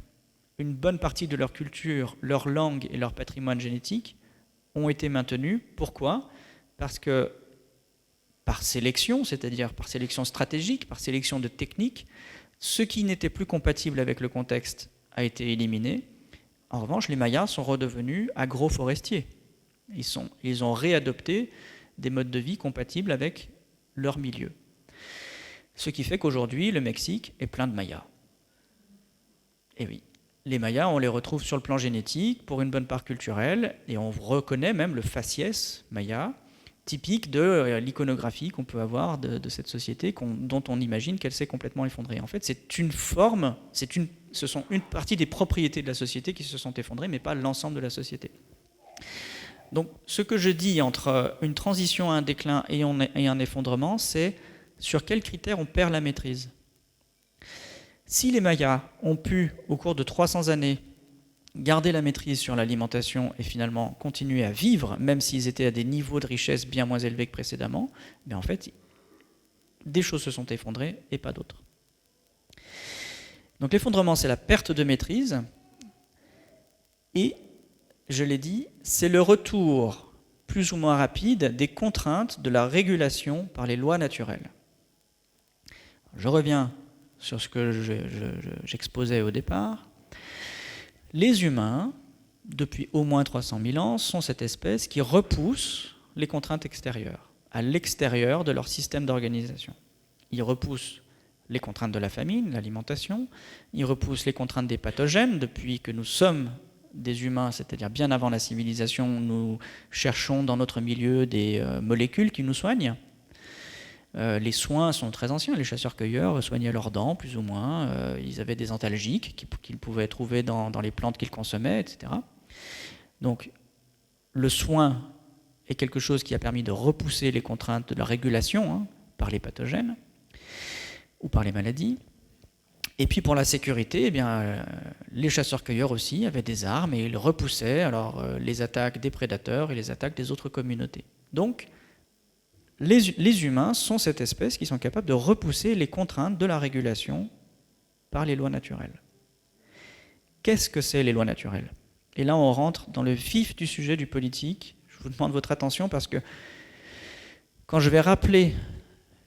une bonne partie de leur culture, leur langue et leur patrimoine génétique ont été maintenus. Pourquoi ? Parce que par sélection, c'est-à-dire par sélection stratégique, par sélection de techniques, ce qui n'était plus compatible avec le contexte a été éliminé. En revanche, les Mayas sont redevenus agroforestiers. Ils ont réadopté des modes de vie compatibles avec leur milieu. Ce qui fait qu'aujourd'hui, le Mexique est plein de Mayas. Et oui, les Mayas, on les retrouve sur le plan génétique, pour une bonne part culturelle, et on reconnaît même le faciès maya, typique de l'iconographie qu'on peut avoir de cette société, dont on imagine qu'elle s'est complètement effondrée. En fait, c'est une forme, ce sont une partie des propriétés de la société qui se sont effondrées, mais pas l'ensemble de la société. Donc, ce que je dis entre une transition à un déclin et un effondrement, c'est sur quels critères on perd la maîtrise. Si les Mayas ont pu, au cours de 300 années, garder la maîtrise sur l'alimentation et finalement continuer à vivre, même s'ils étaient à des niveaux de richesse bien moins élevés que précédemment, mais en fait, des choses se sont effondrées et pas d'autres. Donc l'effondrement, c'est la perte de maîtrise et, je l'ai dit, c'est le retour plus ou moins rapide des contraintes de la régulation par les lois naturelles. Je reviens sur ce que j'exposais au départ. Les humains, depuis au moins 300 000 ans, sont cette espèce qui repousse les contraintes extérieures, à l'extérieur de leur système d'organisation. Ils repoussent les contraintes de la famine, l'alimentation, ils repoussent les contraintes des pathogènes. Depuis que nous sommes des humains, c'est-à-dire bien avant la civilisation, nous cherchons dans notre milieu des molécules qui nous soignent. Les soins sont très anciens, les chasseurs-cueilleurs soignaient leurs dents, plus ou moins, ils avaient des antalgiques qu'ils pouvaient trouver dans les plantes qu'ils consommaient, etc. Donc le soin est quelque chose qui a permis de repousser les contraintes de la régulation par les pathogènes ou par les maladies. Et puis pour la sécurité, eh bien, les chasseurs-cueilleurs aussi avaient des armes et ils repoussaient les attaques des prédateurs et les attaques des autres communautés. Donc les humains sont cette espèce qui sont capables de repousser les contraintes de la régulation par les lois naturelles. Qu'est-ce que c'est les lois naturelles ? Et là, on rentre dans le vif du sujet du politique. Je vous demande votre attention parce que quand je vais rappeler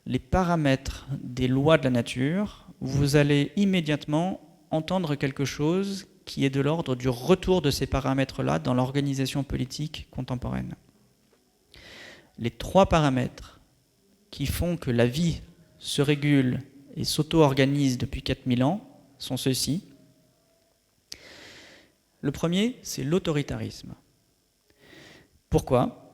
les paramètres des lois de la nature, vous allez immédiatement entendre quelque chose qui est de l'ordre du retour de ces paramètres-là dans l'organisation politique contemporaine. Les 3 paramètres qui font que la vie se régule et s'auto-organise depuis 4000 ans sont ceux-ci. Le premier, c'est l'autoritarisme. Pourquoi ?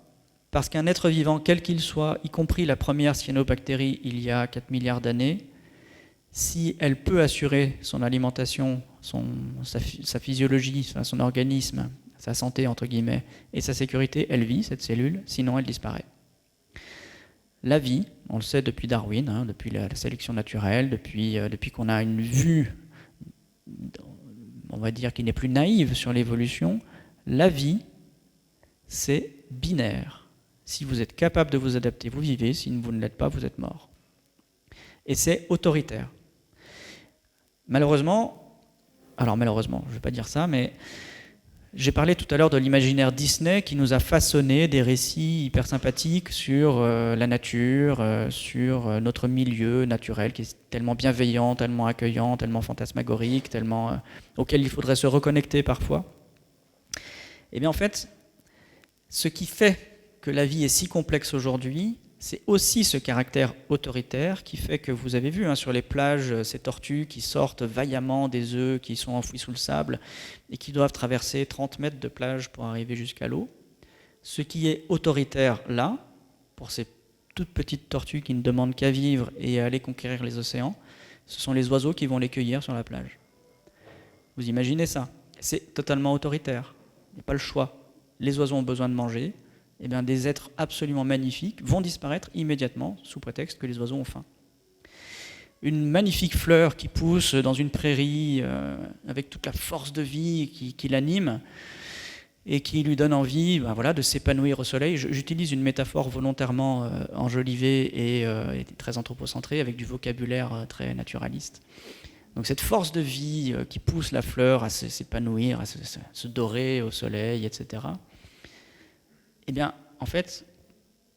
Parce qu'un être vivant, quel qu'il soit, y compris la première cyanobactérie il y a 4 milliards d'années, si elle peut assurer son alimentation, sa physiologie, son organisme, sa santé, entre guillemets, et sa sécurité, elle vit, cette cellule, sinon elle disparaît. La vie, on le sait depuis Darwin, depuis la sélection naturelle, depuis qu'on a une vue, on va dire, qui n'est plus naïve sur l'évolution, la vie, c'est binaire. Si vous êtes capable de vous adapter, vous vivez, si vous ne l'êtes pas, vous êtes mort. Et c'est autoritaire. Malheureusement, Alors malheureusement, je ne vais pas dire ça, mais j'ai parlé tout à l'heure de l'imaginaire Disney qui nous a façonné des récits hyper sympathiques sur la nature, sur notre milieu naturel qui est tellement bienveillant, tellement accueillant, tellement fantasmagorique, tellement auquel il faudrait se reconnecter parfois. Et bien en fait, ce qui fait que la vie est si complexe aujourd'hui, c'est aussi ce caractère autoritaire qui fait que vous avez vu sur les plages ces tortues qui sortent vaillamment des œufs qui sont enfouis sous le sable et qui doivent traverser 30 mètres de plage pour arriver jusqu'à l'eau. Ce qui est autoritaire là, pour ces toutes petites tortues qui ne demandent qu'à vivre et à aller conquérir les océans, ce sont les oiseaux qui vont les cueillir sur la plage. Vous imaginez ça? C'est totalement autoritaire. Il n'y a pas le choix. Les oiseaux ont besoin de manger. Eh bien, des êtres absolument magnifiques vont disparaître immédiatement sous prétexte que les oiseaux ont faim. Une magnifique fleur qui pousse dans une prairie avec toute la force de vie qui l'anime et qui lui donne envie de s'épanouir au soleil. J'utilise une métaphore volontairement enjolivée et très anthropocentrée avec du vocabulaire très naturaliste. Donc cette force de vie qui pousse la fleur à s'épanouir, à se dorer au soleil, etc. Eh bien, en fait,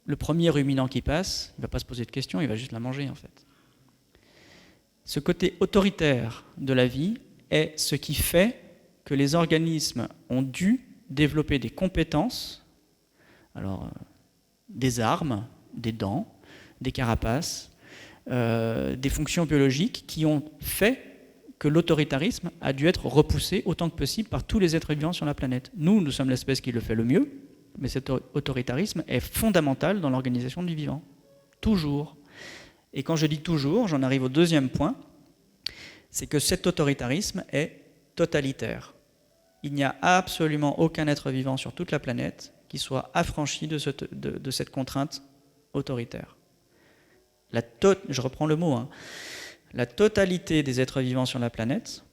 le premier ruminant qui passe, il ne va pas se poser de questions, il va juste la manger, en fait. Ce côté autoritaire de la vie est ce qui fait que les organismes ont dû développer des compétences, alors des armes, des dents, des carapaces, des fonctions biologiques qui ont fait que l'autoritarisme a dû être repoussé autant que possible par tous les êtres vivants sur la planète. Nous sommes l'espèce qui le fait le mieux, mais cet autoritarisme est fondamental dans l'organisation du vivant. Toujours. Et quand je dis toujours, j'en arrive au deuxième point, c'est que cet autoritarisme est totalitaire. Il n'y a absolument aucun être vivant sur toute la planète qui soit affranchi de cette contrainte autoritaire. Je reprends le mot. La totalité des êtres vivants sur la planète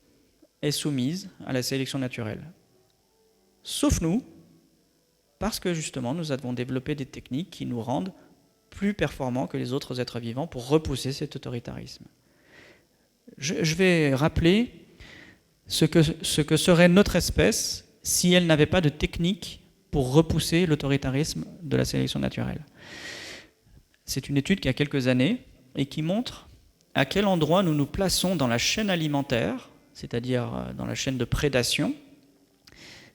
est soumise à la sélection naturelle. Sauf nous, parce que justement nous avons développé des techniques qui nous rendent plus performants que les autres êtres vivants pour repousser cet autoritarisme. Je vais rappeler ce que serait notre espèce si elle n'avait pas de technique pour repousser l'autoritarisme de la sélection naturelle. C'est une étude qui a quelques années et qui montre à quel endroit nous nous plaçons dans la chaîne alimentaire, c'est-à-dire dans la chaîne de prédation,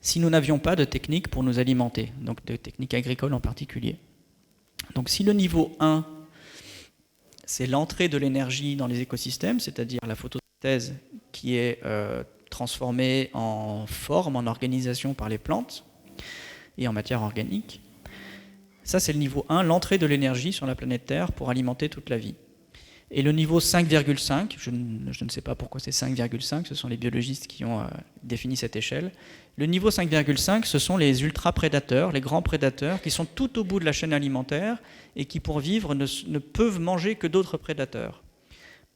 si nous n'avions pas de technique pour nous alimenter, donc de techniques agricoles en particulier. Donc si le niveau 1, c'est l'entrée de l'énergie dans les écosystèmes, c'est-à-dire la photosynthèse qui est transformée en forme, en organisation par les plantes et en matière organique, ça c'est le niveau 1, l'entrée de l'énergie sur la planète Terre pour alimenter toute la vie. Et le niveau 5,5, je ne sais pas pourquoi c'est 5,5, ce sont les biologistes qui ont défini cette échelle. Le niveau 5,5, ce sont les ultra-prédateurs, les grands prédateurs qui sont tout au bout de la chaîne alimentaire et qui, pour vivre, ne peuvent manger que d'autres prédateurs.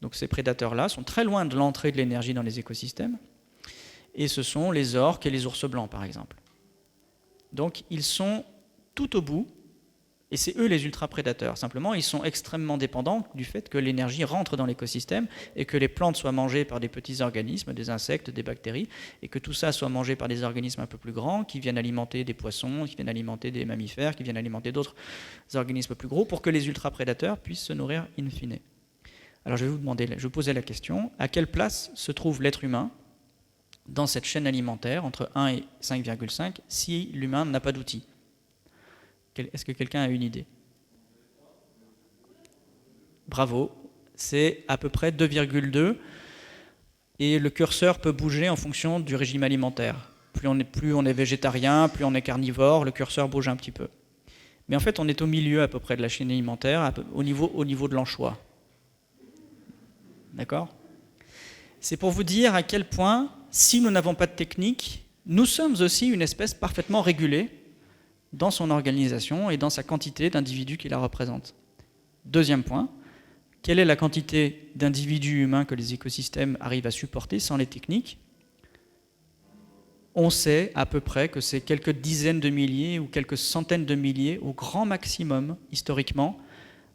Donc ces prédateurs-là sont très loin de l'entrée de l'énergie dans les écosystèmes. Et ce sont les orques et les ours blancs, par exemple. Donc ils sont tout au bout. Et c'est eux les ultra-prédateurs. Simplement, ils sont extrêmement dépendants du fait que l'énergie rentre dans l'écosystème et que les plantes soient mangées par des petits organismes, des insectes, des bactéries, et que tout ça soit mangé par des organismes un peu plus grands qui viennent alimenter des poissons, qui viennent alimenter des mammifères, qui viennent alimenter d'autres organismes plus gros pour que les ultra-prédateurs puissent se nourrir in fine. Alors je vais vous poser la question, à quelle place se trouve l'être humain dans cette chaîne alimentaire entre 1 et 5,5 si l'humain n'a pas d'outils ? Est-ce que quelqu'un a une idée? Bravo, c'est à peu près 2,2 et le curseur peut bouger en fonction du régime alimentaire. Plus on est végétarien, plus on est carnivore, le curseur bouge un petit peu. Mais en fait, on est au milieu à peu près de la chaîne alimentaire, au niveau de l'anchois. D'accord? C'est pour vous dire à quel point, si nous n'avons pas de technique, nous sommes aussi une espèce parfaitement régulée dans son organisation et dans sa quantité d'individus qui la représentent. Deuxième point, quelle est la quantité d'individus humains que les écosystèmes arrivent à supporter sans les techniques? On sait à peu près que c'est quelques dizaines de milliers ou quelques centaines de milliers au grand maximum, historiquement,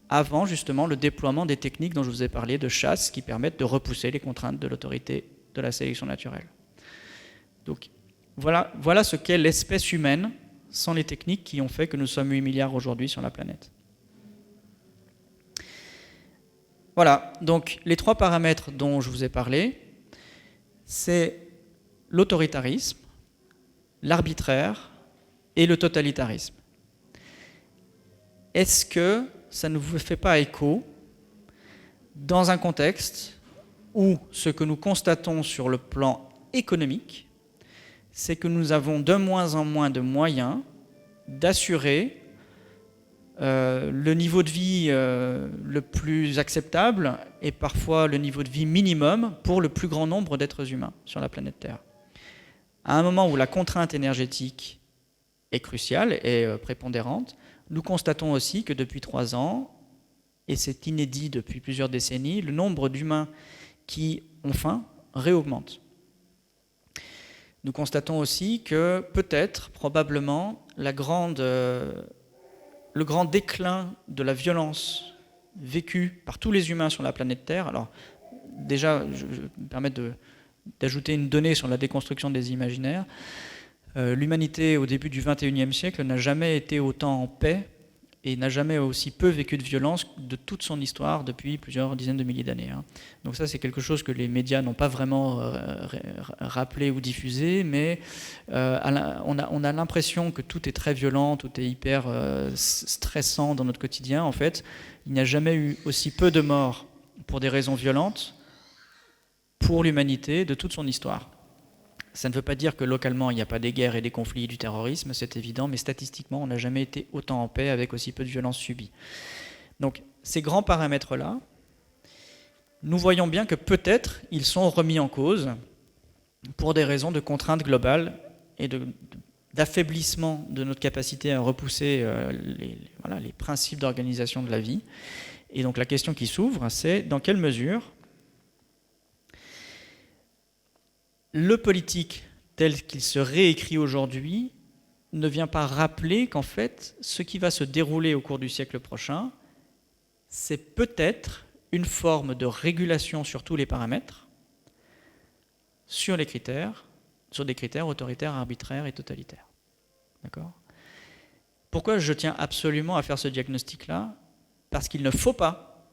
avant justement le déploiement des techniques dont je vous ai parlé de chasse qui permettent de repousser les contraintes de l'autorité de la sélection naturelle. Donc voilà ce qu'est l'espèce humaine sans les techniques qui ont fait que nous sommes 8 milliards aujourd'hui sur la planète. Voilà, donc les 3 paramètres dont je vous ai parlé, c'est l'autoritarisme, l'arbitraire et le totalitarisme. Est-ce que ça ne vous fait pas écho dans un contexte où ce que nous constatons sur le plan économique, c'est que nous avons de moins en moins de moyens d'assurer le niveau de vie le plus acceptable et parfois le niveau de vie minimum pour le plus grand nombre d'êtres humains sur la planète Terre. À un moment où la contrainte énergétique est cruciale et prépondérante, nous constatons aussi que depuis 3 ans, et c'est inédit depuis plusieurs décennies, le nombre d'humains qui ont faim réaugmente. Nous constatons aussi que peut-être, probablement, le grand déclin de la violence vécue par tous les humains sur la planète Terre. Alors, déjà, je vais me permettre d'ajouter une donnée sur la déconstruction des imaginaires. L'humanité, au début du XXIe siècle, n'a jamais été autant en paix et n'a jamais aussi peu vécu de violence de toute son histoire depuis plusieurs dizaines de milliers d'années. Donc ça, c'est quelque chose que les médias n'ont pas vraiment rappelé ou diffusé, mais on a l'impression que tout est très violent, tout est hyper stressant dans notre quotidien. En fait, il n'y a jamais eu aussi peu de morts pour des raisons violentes pour l'humanité de toute son histoire. Ça ne veut pas dire que localement, il n'y a pas des guerres et des conflits et du terrorisme, c'est évident, mais statistiquement, on n'a jamais été autant en paix avec aussi peu de violence subie. Donc, ces grands paramètres-là, nous voyons bien que peut-être ils sont remis en cause pour des raisons de contraintes globales et d'affaiblissement de notre capacité à repousser les principes d'organisation de la vie. Et donc, la question qui s'ouvre, c'est dans quelle mesure le politique tel qu'il se réécrit aujourd'hui ne vient pas rappeler qu'en fait, ce qui va se dérouler au cours du siècle prochain, c'est peut-être une forme de régulation sur tous les paramètres, sur des critères autoritaires, arbitraires et totalitaires. D'accord ? Pourquoi je tiens absolument à faire ce diagnostic-là ? Parce qu'il ne faut pas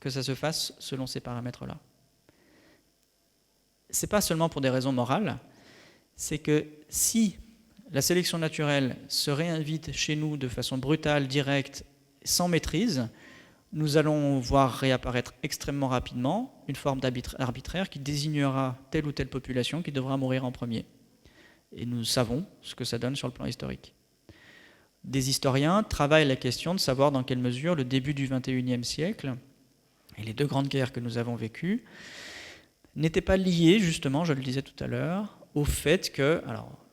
que ça se fasse selon ces paramètres-là. Ce n'est pas seulement pour des raisons morales, c'est que si la sélection naturelle se réinvite chez nous de façon brutale, directe, sans maîtrise, nous allons voir réapparaître extrêmement rapidement une forme d'arbitraire qui désignera telle ou telle population qui devra mourir en premier. Et nous savons ce que ça donne sur le plan historique. Des historiens travaillent la question de savoir dans quelle mesure le début du XXIe siècle et les 2 grandes guerres que nous avons vécues n'était pas lié, justement, je le disais tout à l'heure, au fait que, alors,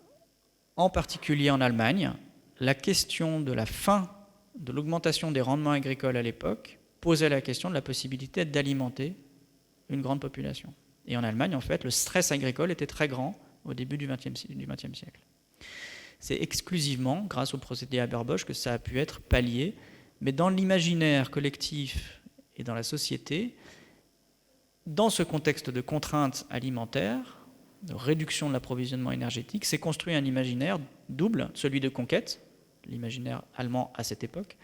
en particulier en Allemagne, la question de la fin de l'augmentation des rendements agricoles à l'époque posait la question de la possibilité d'alimenter une grande population. Et en Allemagne, en fait, le stress agricole était très grand au début du XXe siècle. C'est exclusivement grâce au procédé Haber-Bosch que ça a pu être pallié, mais dans l'imaginaire collectif et dans la société, dans ce contexte de contraintes alimentaires, de réduction de l'approvisionnement énergétique, s'est construit un imaginaire double, celui de conquête, l'imaginaire allemand à cette époque,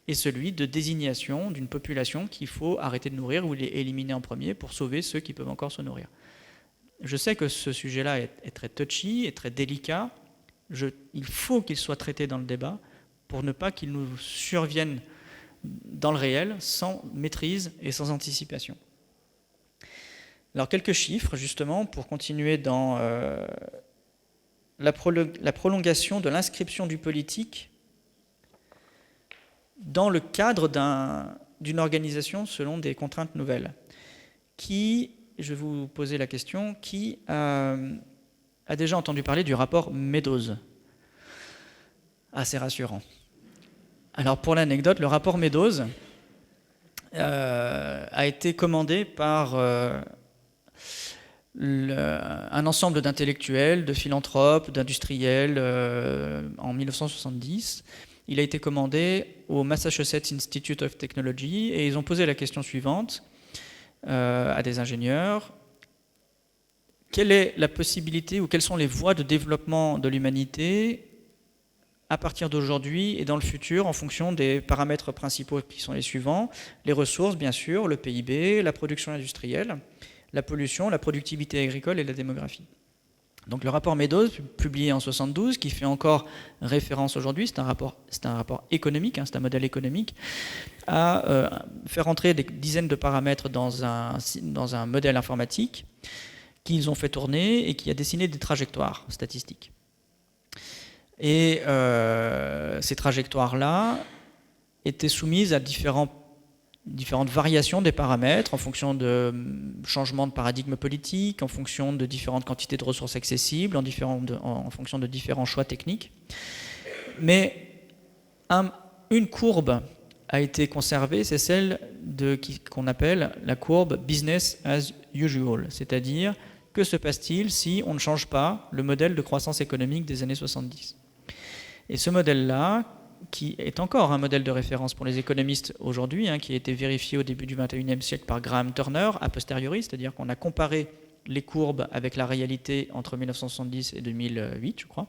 et celui de désignation d'une population qu'il faut arrêter de nourrir ou éliminer en premier pour sauver ceux qui peuvent encore se nourrir. Je sais que ce sujet-là est très touchy, est très délicat. Il faut qu'il soit traité dans le débat pour ne pas qu'il nous survienne dans le réel sans maîtrise et sans anticipation. Alors quelques chiffres justement pour continuer dans la prolongation de l'inscription du politique dans le cadre d'une organisation selon des contraintes nouvelles. Je vais vous poser la question, qui a déjà entendu parler du rapport Meadows ? Assez rassurant. Alors pour l'anecdote, le rapport Meadows a été commandé par un ensemble d'intellectuels, de philanthropes, d'industriels en 1970. Il a été commandé au Massachusetts Institute of Technology et ils ont posé la question suivante à des ingénieurs. quelle est la possibilité ou quelles sont les voies de développement de l'humanité à partir d'aujourd'hui et dans le futur en fonction des paramètres principaux qui sont les suivants: les ressources, bien sûr, le PIB, la production industrielle, la pollution, la productivité agricole et la démographie. Donc le rapport Meadows, publié en 1972, qui fait encore référence aujourd'hui, c'est un rapport économique, c'est un modèle économique, a fait rentrer des dizaines de paramètres dans un modèle informatique qu'ils ont fait tourner et qui a dessiné des trajectoires statistiques. Et ces trajectoires-là étaient soumises à différentes variations des paramètres en fonction de changements de paradigme politique, en fonction de différentes quantités de ressources accessibles, en fonction de différents choix techniques. Mais une courbe a été conservée, c'est celle qu'on appelle la courbe business as usual, c'est-à-dire que se passe-t-il si on ne change pas le modèle de croissance économique des années 70 ? Et ce modèle-là, qui est encore un modèle de référence pour les économistes aujourd'hui, qui a été vérifié au début du XXIe siècle par Graham Turner, a posteriori, c'est-à-dire qu'on a comparé les courbes avec la réalité entre 1970 et 2008, je crois,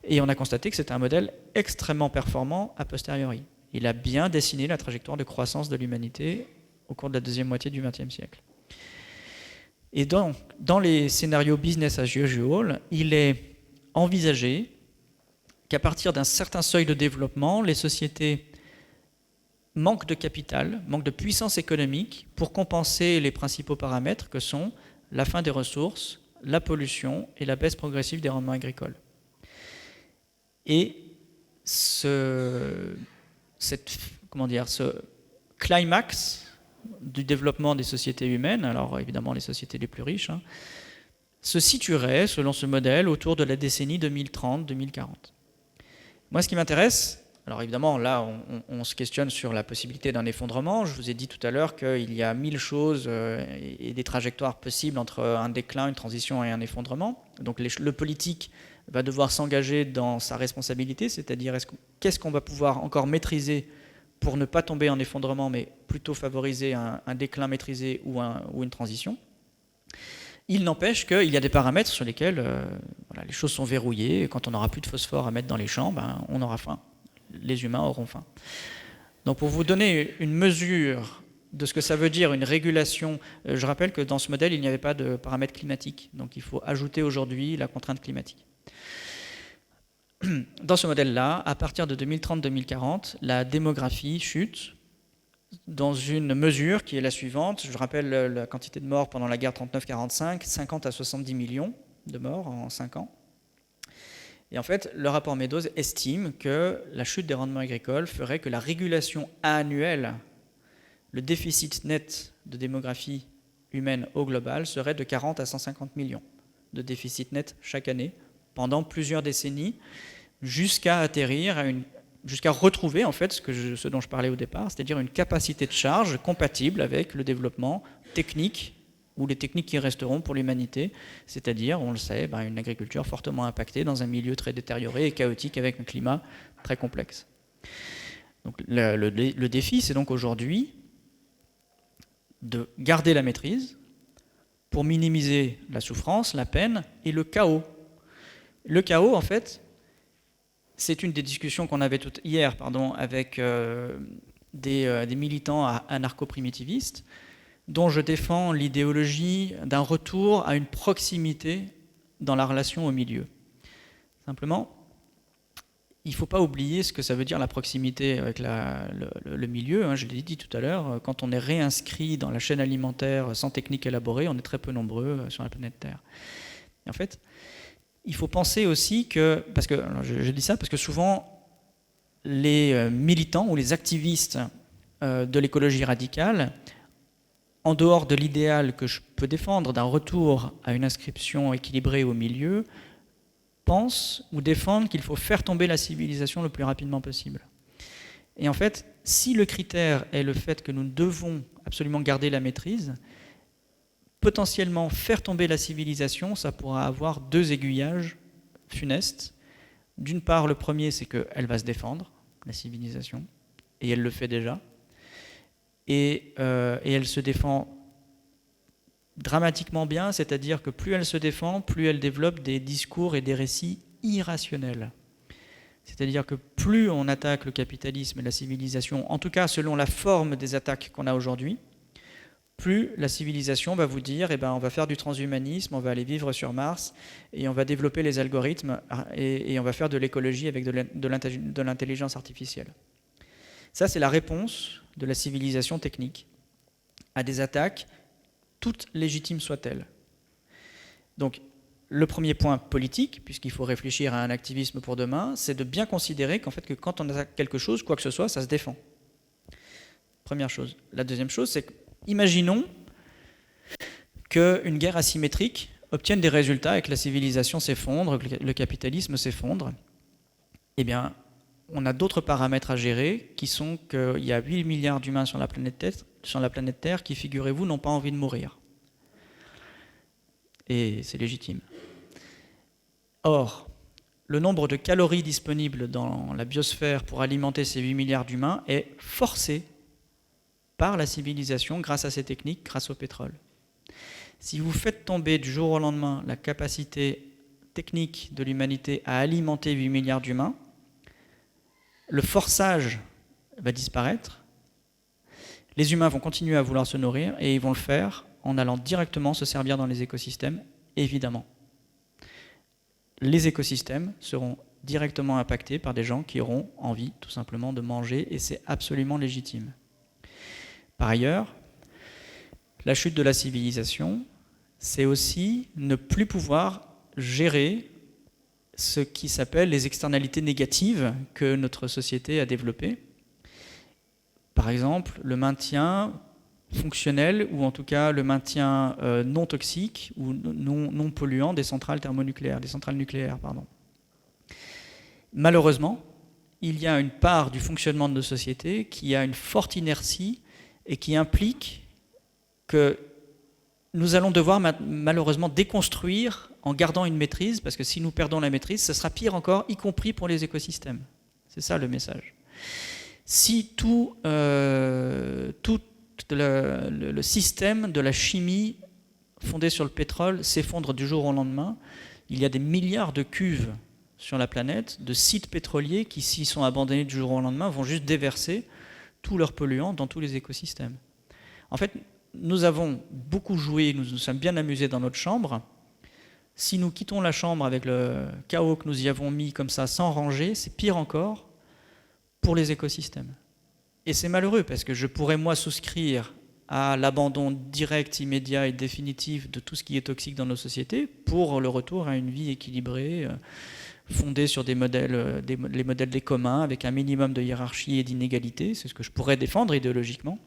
et on a constaté que c'était un modèle extrêmement performant a posteriori. Il a bien dessiné la trajectoire de croissance de l'humanité au cours de la deuxième moitié du XXe siècle. Et donc, dans les scénarios business as usual, il est envisagé qu'à partir d'un certain seuil de développement, les sociétés manquent de capital, manquent de puissance économique pour compenser les principaux paramètres que sont la fin des ressources, la pollution et la baisse progressive des rendements agricoles. Et ce climax du développement des sociétés humaines, alors évidemment les sociétés les plus riches, se situerait, selon ce modèle, autour de la décennie 2030-2040. Moi, ce qui m'intéresse, alors évidemment, là, on se questionne sur la possibilité d'un effondrement. Je vous ai dit tout à l'heure qu'il y a 1000 choses et des trajectoires possibles entre un déclin, une transition et un effondrement. Donc le politique va devoir s'engager dans sa responsabilité, c'est-à-dire qu'est-ce qu'on va pouvoir encore maîtriser pour ne pas tomber en effondrement, mais plutôt favoriser un déclin maîtrisé ou une transition. Il n'empêche qu'il y a des paramètres sur lesquels les choses sont verrouillées. Et quand on n'aura plus de phosphore à mettre dans les champs, on aura faim. Les humains auront faim. Donc pour vous donner une mesure de ce que ça veut dire une régulation, je rappelle que dans ce modèle, il n'y avait pas de paramètres climatiques. Donc il faut ajouter aujourd'hui la contrainte climatique. Dans ce modèle-là, à partir de 2030-2040, la démographie chute dans une mesure qui est la suivante. Je rappelle la quantité de morts pendant la guerre 39-45, 50 à 70 millions de morts en 5 ans. Et en fait, le rapport Meadows estime que la chute des rendements agricoles ferait que la régulation annuelle, le déficit net de démographie humaine au global serait de 40 à 150 millions de déficit net chaque année pendant plusieurs décennies, jusqu'à atterrir jusqu'à retrouver en fait ce dont je parlais au départ, c'est-à-dire une capacité de charge compatible avec le développement technique ou les techniques qui resteront pour l'humanité, c'est-à-dire, on le sait, une agriculture fortement impactée dans un milieu très détérioré et chaotique avec un climat très complexe. Donc, le défi, c'est donc aujourd'hui de garder la maîtrise pour minimiser la souffrance, la peine et le chaos. Le chaos, en fait, c'est une des discussions qu'on avait hier avec des militants anarcho-primitivistes, dont je défends l'idéologie d'un retour à une proximité dans la relation au milieu. Simplement, il ne faut pas oublier ce que ça veut dire la proximité avec le milieu. Je l'ai dit tout à l'heure, quand on est réinscrit dans la chaîne alimentaire sans technique élaborée, on est très peu nombreux sur la planète Terre. Et en fait, il faut penser aussi que, je dis ça parce que souvent les militants ou les activistes de l'écologie radicale, en dehors de l'idéal que je peux défendre d'un retour à une inscription équilibrée au milieu, pensent ou défendent qu'il faut faire tomber la civilisation le plus rapidement possible. Et en fait, si le critère est le fait que nous devons absolument garder la maîtrise, potentiellement faire tomber la civilisation, ça pourra avoir 2 aiguillages funestes. D'une part, le premier, c'est qu'elle va se défendre, la civilisation, et elle le fait déjà. Et elle se défend dramatiquement bien, c'est-à-dire que plus elle se défend, plus elle développe des discours et des récits irrationnels. C'est-à-dire que plus on attaque le capitalisme et la civilisation, en tout cas selon la forme des attaques qu'on a aujourd'hui, plus la civilisation va vous dire, on va faire du transhumanisme, on va aller vivre sur Mars, et on va développer les algorithmes, et on va faire de l'écologie avec de l'intelligence artificielle. Ça, c'est la réponse de la civilisation technique à des attaques, toutes légitimes soient-elles. Donc, le premier point politique, puisqu'il faut réfléchir à un activisme pour demain, c'est de bien considérer qu'en fait, que quand on attaque quelque chose, quoi que ce soit, ça se défend. Première chose. La deuxième chose, c'est que, imaginons qu'une guerre asymétrique obtienne des résultats et que la civilisation s'effondre, que le capitalisme s'effondre. Eh bien, on a d'autres paramètres à gérer qui sont qu'il y a 8 milliards d'humains sur la planète Terre qui, figurez-vous, n'ont pas envie de mourir. Et c'est légitime. Or, le nombre de calories disponibles dans la biosphère pour alimenter ces 8 milliards d'humains est forcé par la civilisation grâce à ces techniques, grâce au pétrole. Si vous faites tomber du jour au lendemain la capacité technique de l'humanité à alimenter 8 milliards d'humains, le forçage va disparaître, les humains vont continuer à vouloir se nourrir et ils vont le faire en allant directement se servir dans les écosystèmes, évidemment. Les écosystèmes seront directement impactés par des gens qui auront envie tout simplement de manger et c'est absolument légitime. Par ailleurs, la chute de la civilisation, c'est aussi ne plus pouvoir gérer ce qui s'appelle les externalités négatives que notre société a développées. Par exemple, le maintien fonctionnel, ou en tout cas le maintien non toxique ou non polluant des centrales thermonucléaires, des centrales nucléaires, pardon. Malheureusement, il y a une part du fonctionnement de nos sociétés qui a une forte inertie et qui implique que nous allons devoir malheureusement déconstruire en gardant une maîtrise, parce que si nous perdons la maîtrise, ce sera pire encore, y compris pour les écosystèmes. C'est ça le message. Si tout le système de la chimie fondée sur le pétrole s'effondre du jour au lendemain, il y a des milliards de cuves sur la planète, de sites pétroliers qui, s'ils sont abandonnés du jour au lendemain, vont juste déverser tous leurs polluants dans tous les écosystèmes. En fait, nous avons beaucoup joué, nous nous sommes bien amusés dans notre chambre. Si nous quittons la chambre avec le chaos que nous y avons mis comme ça, sans ranger, c'est pire encore pour les écosystèmes. Et c'est malheureux parce que je pourrais, moi, souscrire à l'abandon direct, immédiat et définitif de tout ce qui est toxique dans nos sociétés pour le retour à une vie équilibrée, fondée sur les modèles des communs, avec un minimum de hiérarchie et d'inégalité. C'est ce que je pourrais défendre idéologiquement.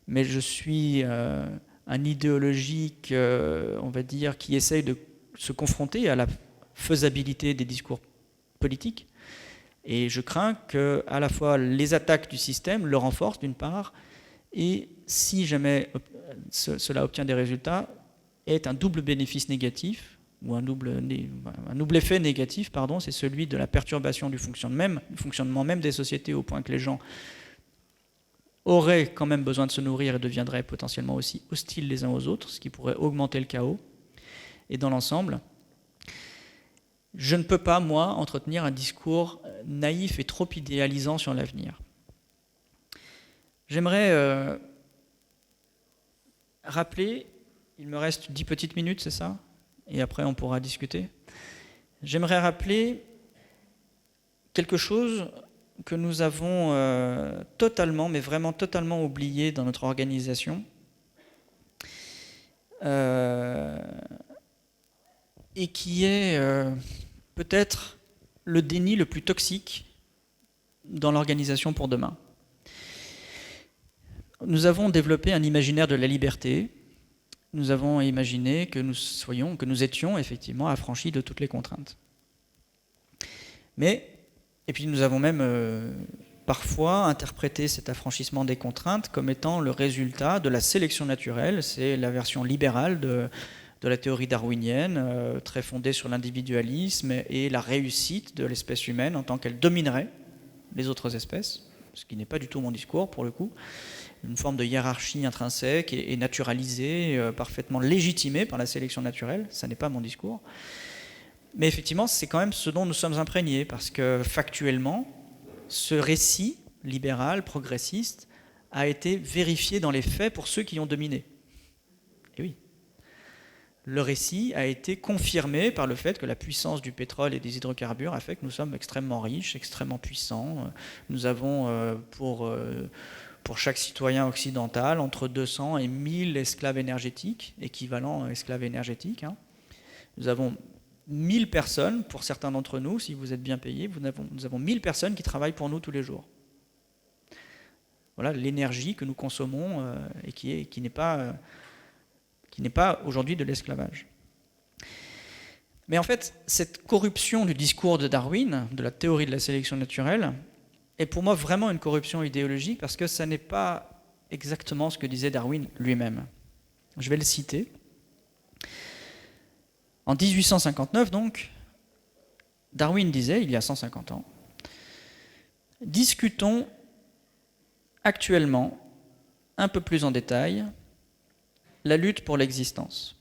Mais je suis un idéologique, on va dire, qui essaye de se confronter à la faisabilité des discours politiques. Et je crains que, à la fois, les attaques du système le renforcent d'une part, et si jamais cela obtient des résultats, est un double bénéfice négatif, ou un double effet négatif, c'est celui de la perturbation du fonctionnement même des sociétés, au point que les gens auraient quand même besoin de se nourrir et deviendraient potentiellement aussi hostiles les uns aux autres, ce qui pourrait augmenter le chaos. Et dans l'ensemble, je ne peux pas, moi, entretenir un discours naïf et trop idéalisant sur l'avenir. J'aimerais rappeler, il me reste 10 petites minutes, c'est ça ? Et après on pourra discuter. J'aimerais rappeler quelque chose que nous avons totalement, mais vraiment totalement oublié dans notre organisation. Et qui est peut-être le déni le plus toxique dans l'organisation pour demain. Nous avons développé un imaginaire de la liberté. Nous avons imaginé que nous étions effectivement affranchis de toutes les contraintes. Et puis nous avons même parfois interprété cet affranchissement des contraintes comme étant le résultat de la sélection naturelle. C'est la version libérale de la théorie darwinienne, très fondée sur l'individualisme et la réussite de l'espèce humaine en tant qu'elle dominerait les autres espèces, ce qui n'est pas du tout mon discours pour le coup. une forme de hiérarchie intrinsèque et naturalisée, parfaitement légitimée par la sélection naturelle. Ça n'est pas mon discours. Mais effectivement, c'est quand même ce dont nous sommes imprégnés, parce que factuellement, ce récit libéral, progressiste, a été vérifié dans les faits pour ceux qui ont dominé. Et oui. Le récit a été confirmé par le fait que la puissance du pétrole et des hydrocarbures a fait que nous sommes extrêmement riches, extrêmement puissants. Nous avons pour chaque citoyen occidental entre 200 et 1000 esclaves énergétiques, équivalents esclaves énergétiques. Nous avons 1000 personnes, pour certains d'entre nous, si vous êtes bien payés, nous avons 1000 personnes qui travaillent pour nous tous les jours. Voilà l'énergie que nous consommons et qui n'est pas aujourd'hui de l'esclavage. Mais en fait, cette corruption du discours de Darwin, de la théorie de la sélection naturelle, est pour moi vraiment une corruption idéologique, parce que ça n'est pas exactement ce que disait Darwin lui-même. Je vais le citer. En 1859, donc, Darwin disait, il y a 150 ans, « Discutons actuellement, un peu plus en détail, la lutte pour l'existence.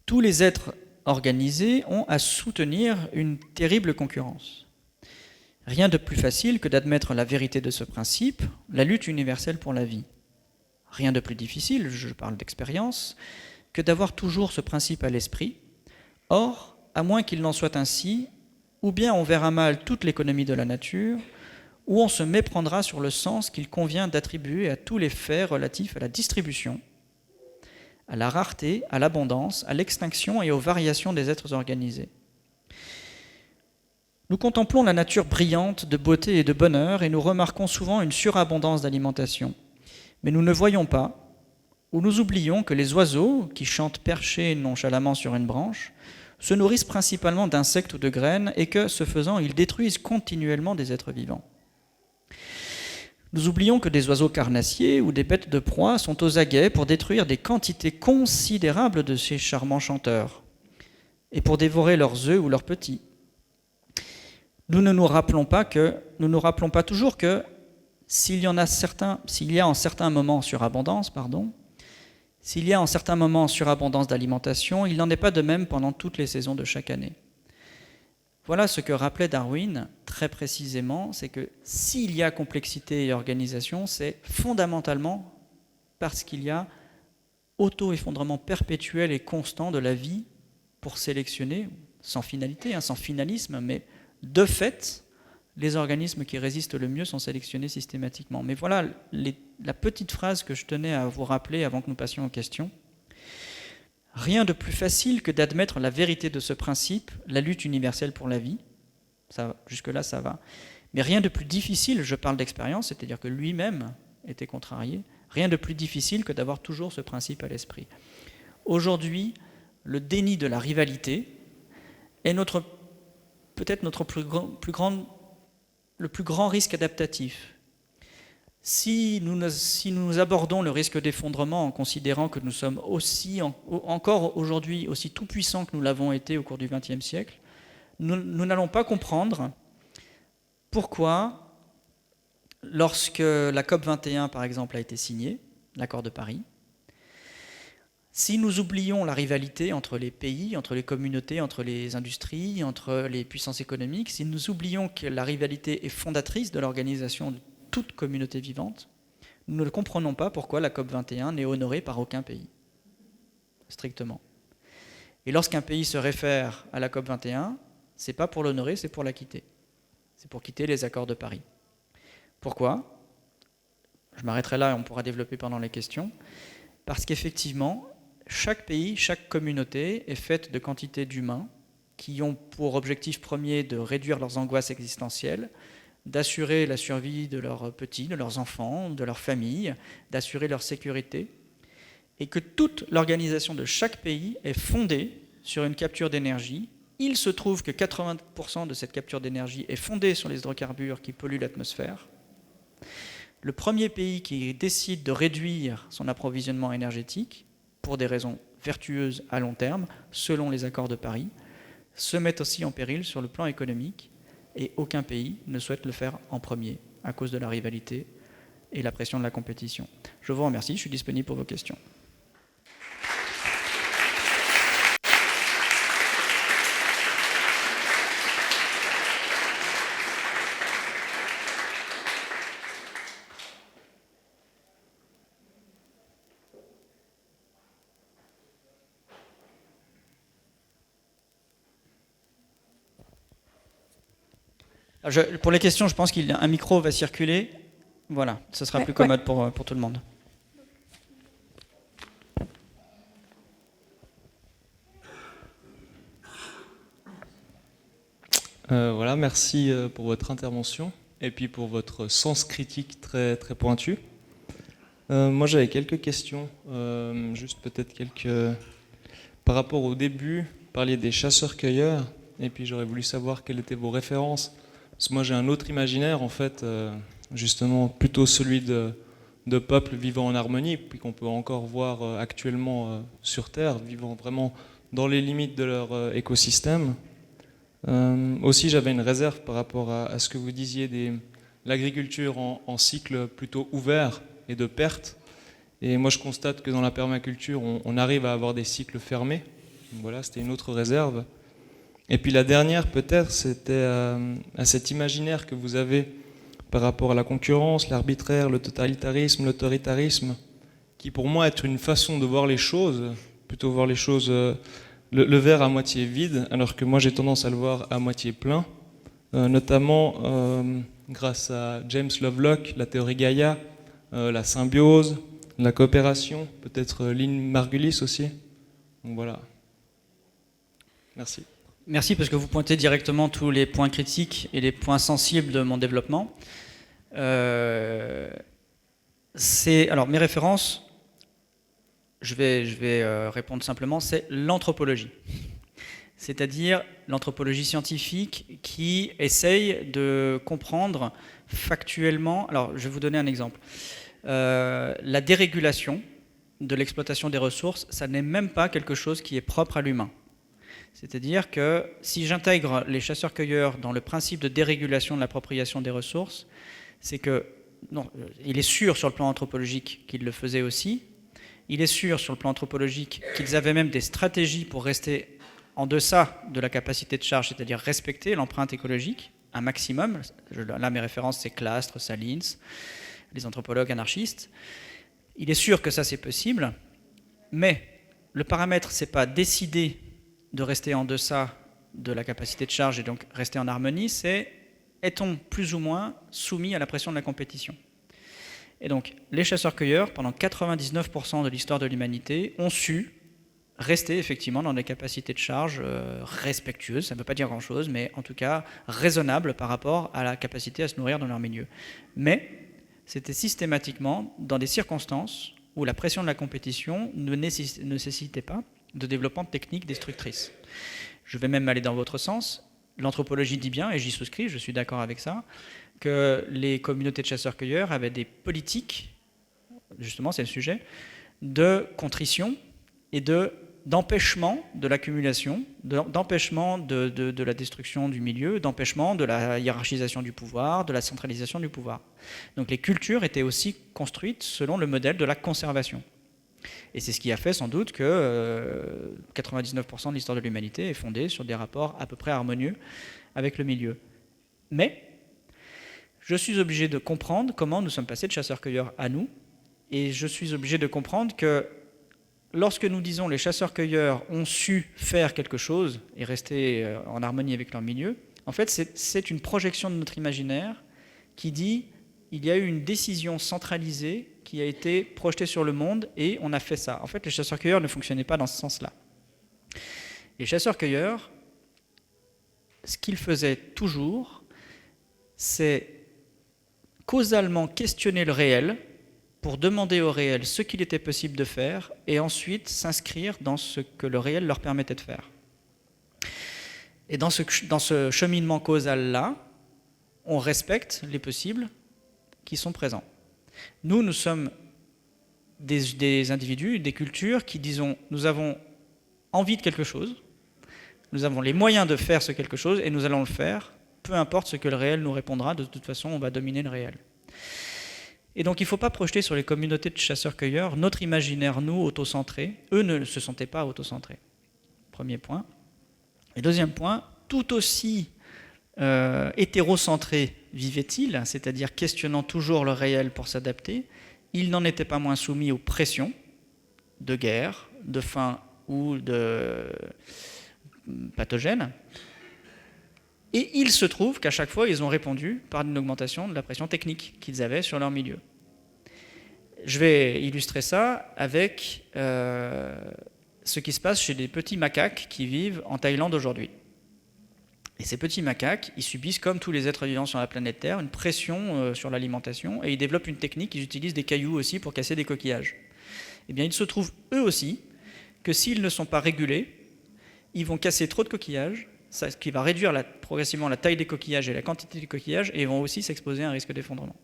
Tous les êtres organisés ont à soutenir une terrible concurrence. Rien de plus facile que d'admettre la vérité de ce principe, la lutte universelle pour la vie. Rien de plus difficile, je parle d'expérience, que d'avoir toujours ce principe à l'esprit. Or, à moins qu'il n'en soit ainsi, ou bien on verra mal toute l'économie de la nature, ou on se méprendra sur le sens qu'il convient d'attribuer à tous les faits relatifs à la distribution, à la rareté, à l'abondance, à l'extinction et aux variations des êtres organisés. Nous contemplons la nature brillante de beauté et de bonheur et nous remarquons souvent une surabondance d'alimentation. Mais nous ne voyons pas, ou nous oublions que les oiseaux, qui chantent perchés nonchalamment sur une branche, se nourrissent principalement d'insectes ou de graines et que, ce faisant, ils détruisent continuellement des êtres vivants. Nous oublions que des oiseaux carnassiers ou des bêtes de proie sont aux aguets pour détruire des quantités considérables de ces charmants chanteurs et pour dévorer leurs œufs ou leurs petits. Nous ne nous rappelons pas toujours que s'il y a en certains moments surabondance d'alimentation, il n'en est pas de même pendant toutes les saisons de chaque année. Voilà ce que rappelait Darwin très précisément, c'est que s'il y a complexité et organisation, c'est fondamentalement parce qu'il y a auto-effondrement perpétuel et constant de la vie pour sélectionner, sans finalité, sans finalisme, mais de fait, les organismes qui résistent le mieux sont sélectionnés systématiquement. Mais voilà la petite phrase que je tenais à vous rappeler avant que nous passions aux questions. Rien de plus facile que d'admettre la vérité de ce principe, la lutte universelle pour la vie. Jusque-là, ça va. Mais rien de plus difficile, je parle d'expérience, c'est-à-dire que lui-même était contrarié, rien de plus difficile que d'avoir toujours ce principe à l'esprit. Aujourd'hui, le déni de la rivalité est peut-être notre le plus grand risque adaptatif. Si nous abordons le risque d'effondrement en considérant que nous sommes encore aujourd'hui aussi tout-puissants que nous l'avons été au cours du XXe siècle, nous n'allons pas comprendre pourquoi, lorsque la COP21, par exemple, a été signée, l'accord de Paris, si nous oublions la rivalité entre les pays, entre les communautés, entre les industries, entre les puissances économiques, si nous oublions que la rivalité est fondatrice de l'organisation de toute communauté vivante, nous ne comprenons pas pourquoi la COP21 n'est honorée par aucun pays, strictement. Et lorsqu'un pays se réfère à la COP21, c'est pas pour l'honorer, c'est pour la quitter. C'est pour quitter les accords de Paris. Pourquoi ? Je m'arrêterai là et on pourra développer pendant les questions. Parce qu'effectivement, chaque pays, chaque communauté est faite de quantités d'humains qui ont pour objectif premier de réduire leurs angoisses existentielles, d'assurer la survie de leurs petits, de leurs enfants, de leurs familles, d'assurer leur sécurité, et que toute l'organisation de chaque pays est fondée sur une capture d'énergie. Il se trouve que 80% de cette capture d'énergie est fondée sur les hydrocarbures qui polluent l'atmosphère. Le premier pays qui décide de réduire son approvisionnement énergétique, pour des raisons vertueuses à long terme, selon les accords de Paris, se met aussi en péril sur le plan économique, et aucun pays ne souhaite le faire en premier, à cause de la rivalité et la pression de la compétition. Je vous remercie, je suis disponible pour vos questions. Pour les questions, je pense qu'un micro va circuler. Voilà, ce sera plus commode pour tout le monde.
Voilà, merci pour votre intervention et puis pour votre sens critique très, très pointu. Moi, j'avais quelques questions, juste peut-être quelques... Par rapport au début, vous parliez des chasseurs-cueilleurs, et puis j'aurais voulu savoir quelles étaient vos références. Parce que moi, j'ai un autre imaginaire, en fait, justement, plutôt celui de peuples vivant en harmonie, puis qu'on peut encore voir actuellement sur Terre, vivant vraiment dans les limites de leur écosystème. Aussi, j'avais une réserve par rapport à ce que vous disiez de l'agriculture en cycle plutôt ouvert et de perte. Et moi, je constate que dans la permaculture, on arrive à avoir des cycles fermés. Donc voilà, c'était une autre réserve. Et puis la dernière, peut-être, c'était à cet imaginaire que vous avez par rapport à la concurrence, l'arbitraire, le totalitarisme, l'autoritarisme, qui pour moi est une façon de voir les choses, plutôt voir les choses, le verre à moitié vide, alors que moi j'ai tendance à le voir à moitié plein, notamment grâce à James Lovelock, la théorie Gaïa, la symbiose, la coopération, peut-être Lynn Margulis aussi. Donc voilà. Merci.
Merci parce que vous pointez directement tous les points critiques et les points sensibles de mon développement. Alors mes références, je vais répondre simplement, c'est l'anthropologie. C'est-à-dire l'anthropologie scientifique qui essaye de comprendre factuellement. Alors je vais vous donner un exemple. La dérégulation de l'exploitation des ressources, ça n'est même pas quelque chose qui est propre à l'humain. C'est-à-dire que si j'intègre les chasseurs-cueilleurs dans le principe de dérégulation de l'appropriation des ressources, c'est que, non, il est sûr sur le plan anthropologique qu'ils le faisaient aussi, il est sûr sur le plan anthropologique qu'ils avaient même des stratégies pour rester en deçà de la capacité de charge, c'est-à-dire respecter l'empreinte écologique, un maximum. Là, mes références, c'est Clastres, Salins, les anthropologues anarchistes. Il est sûr que ça, c'est possible, mais le paramètre, c'est pas décider de rester en deçà de la capacité de charge et donc rester en harmonie, c'est est-on plus ou moins soumis à la pression de la compétition. Et donc les chasseurs-cueilleurs, pendant 99% de l'histoire de l'humanité, ont su rester effectivement dans des capacités de charge respectueuses, ça ne veut pas dire grand-chose, mais en tout cas raisonnables par rapport à la capacité à se nourrir dans leur milieu. Mais c'était systématiquement dans des circonstances où la pression de la compétition ne nécessitait pas de développement de techniques destructrices. Je vais même aller dans votre sens. L'anthropologie dit bien, et j'y souscris, je suis d'accord avec ça, que les communautés de chasseurs-cueilleurs avaient des politiques, justement c'est le sujet, de contrition et d'empêchement de l'accumulation, d'empêchement de la destruction du milieu, d'empêchement de la hiérarchisation du pouvoir, de la centralisation du pouvoir. Donc les cultures étaient aussi construites selon le modèle de la conservation. Et c'est ce qui a fait sans doute que 99% de l'histoire de l'humanité est fondée sur des rapports à peu près harmonieux avec le milieu. Mais je suis obligé de comprendre comment nous sommes passés de chasseurs-cueilleurs à nous, et je suis obligé de comprendre que lorsque nous disons les chasseurs-cueilleurs ont su faire quelque chose et rester en harmonie avec leur milieu, en fait c'est une projection de notre imaginaire qui dit il y a eu une décision centralisée qui a été projetée sur le monde et on a fait ça. En fait, les chasseurs-cueilleurs ne fonctionnaient pas dans ce sens-là. Les chasseurs-cueilleurs, ce qu'ils faisaient toujours, c'est causalement questionner le réel pour demander au réel ce qu'il était possible de faire et ensuite s'inscrire dans ce que le réel leur permettait de faire. Et dans ce cheminement causal-là, on respecte les possibles qui sont présents. Nous sommes des individus, des cultures qui disons, nous avons envie de quelque chose, nous avons les moyens de faire ce quelque chose et nous allons le faire, peu importe ce que le réel nous répondra, de toute façon on va dominer le réel. Et donc il ne faut pas projeter sur les communautés de chasseurs-cueilleurs notre imaginaire, nous, autocentré. Eux ne se sentaient pas autocentrés. Premier point. Et deuxième point, tout aussi hétérocentrés vivaient-ils, c'est-à-dire questionnant toujours le réel pour s'adapter, ils n'en étaient pas moins soumis aux pressions de guerre, de faim ou de pathogènes. Et il se trouve qu'à chaque fois, ils ont répondu par une augmentation de la pression technique qu'ils avaient sur leur milieu. Je vais illustrer ça avec ce qui se passe chez des petits macaques qui vivent en Thaïlande aujourd'hui. Et ces petits macaques, ils subissent, comme tous les êtres vivants sur la planète Terre, une pression sur l'alimentation, et ils développent une technique, ils utilisent des cailloux aussi pour casser des coquillages. Eh bien, il se trouve, eux aussi, que s'ils ne sont pas régulés, ils vont casser trop de coquillages, ce qui va réduire progressivement la taille des coquillages et la quantité des coquillages, et ils vont aussi s'exposer à un risque d'effondrement.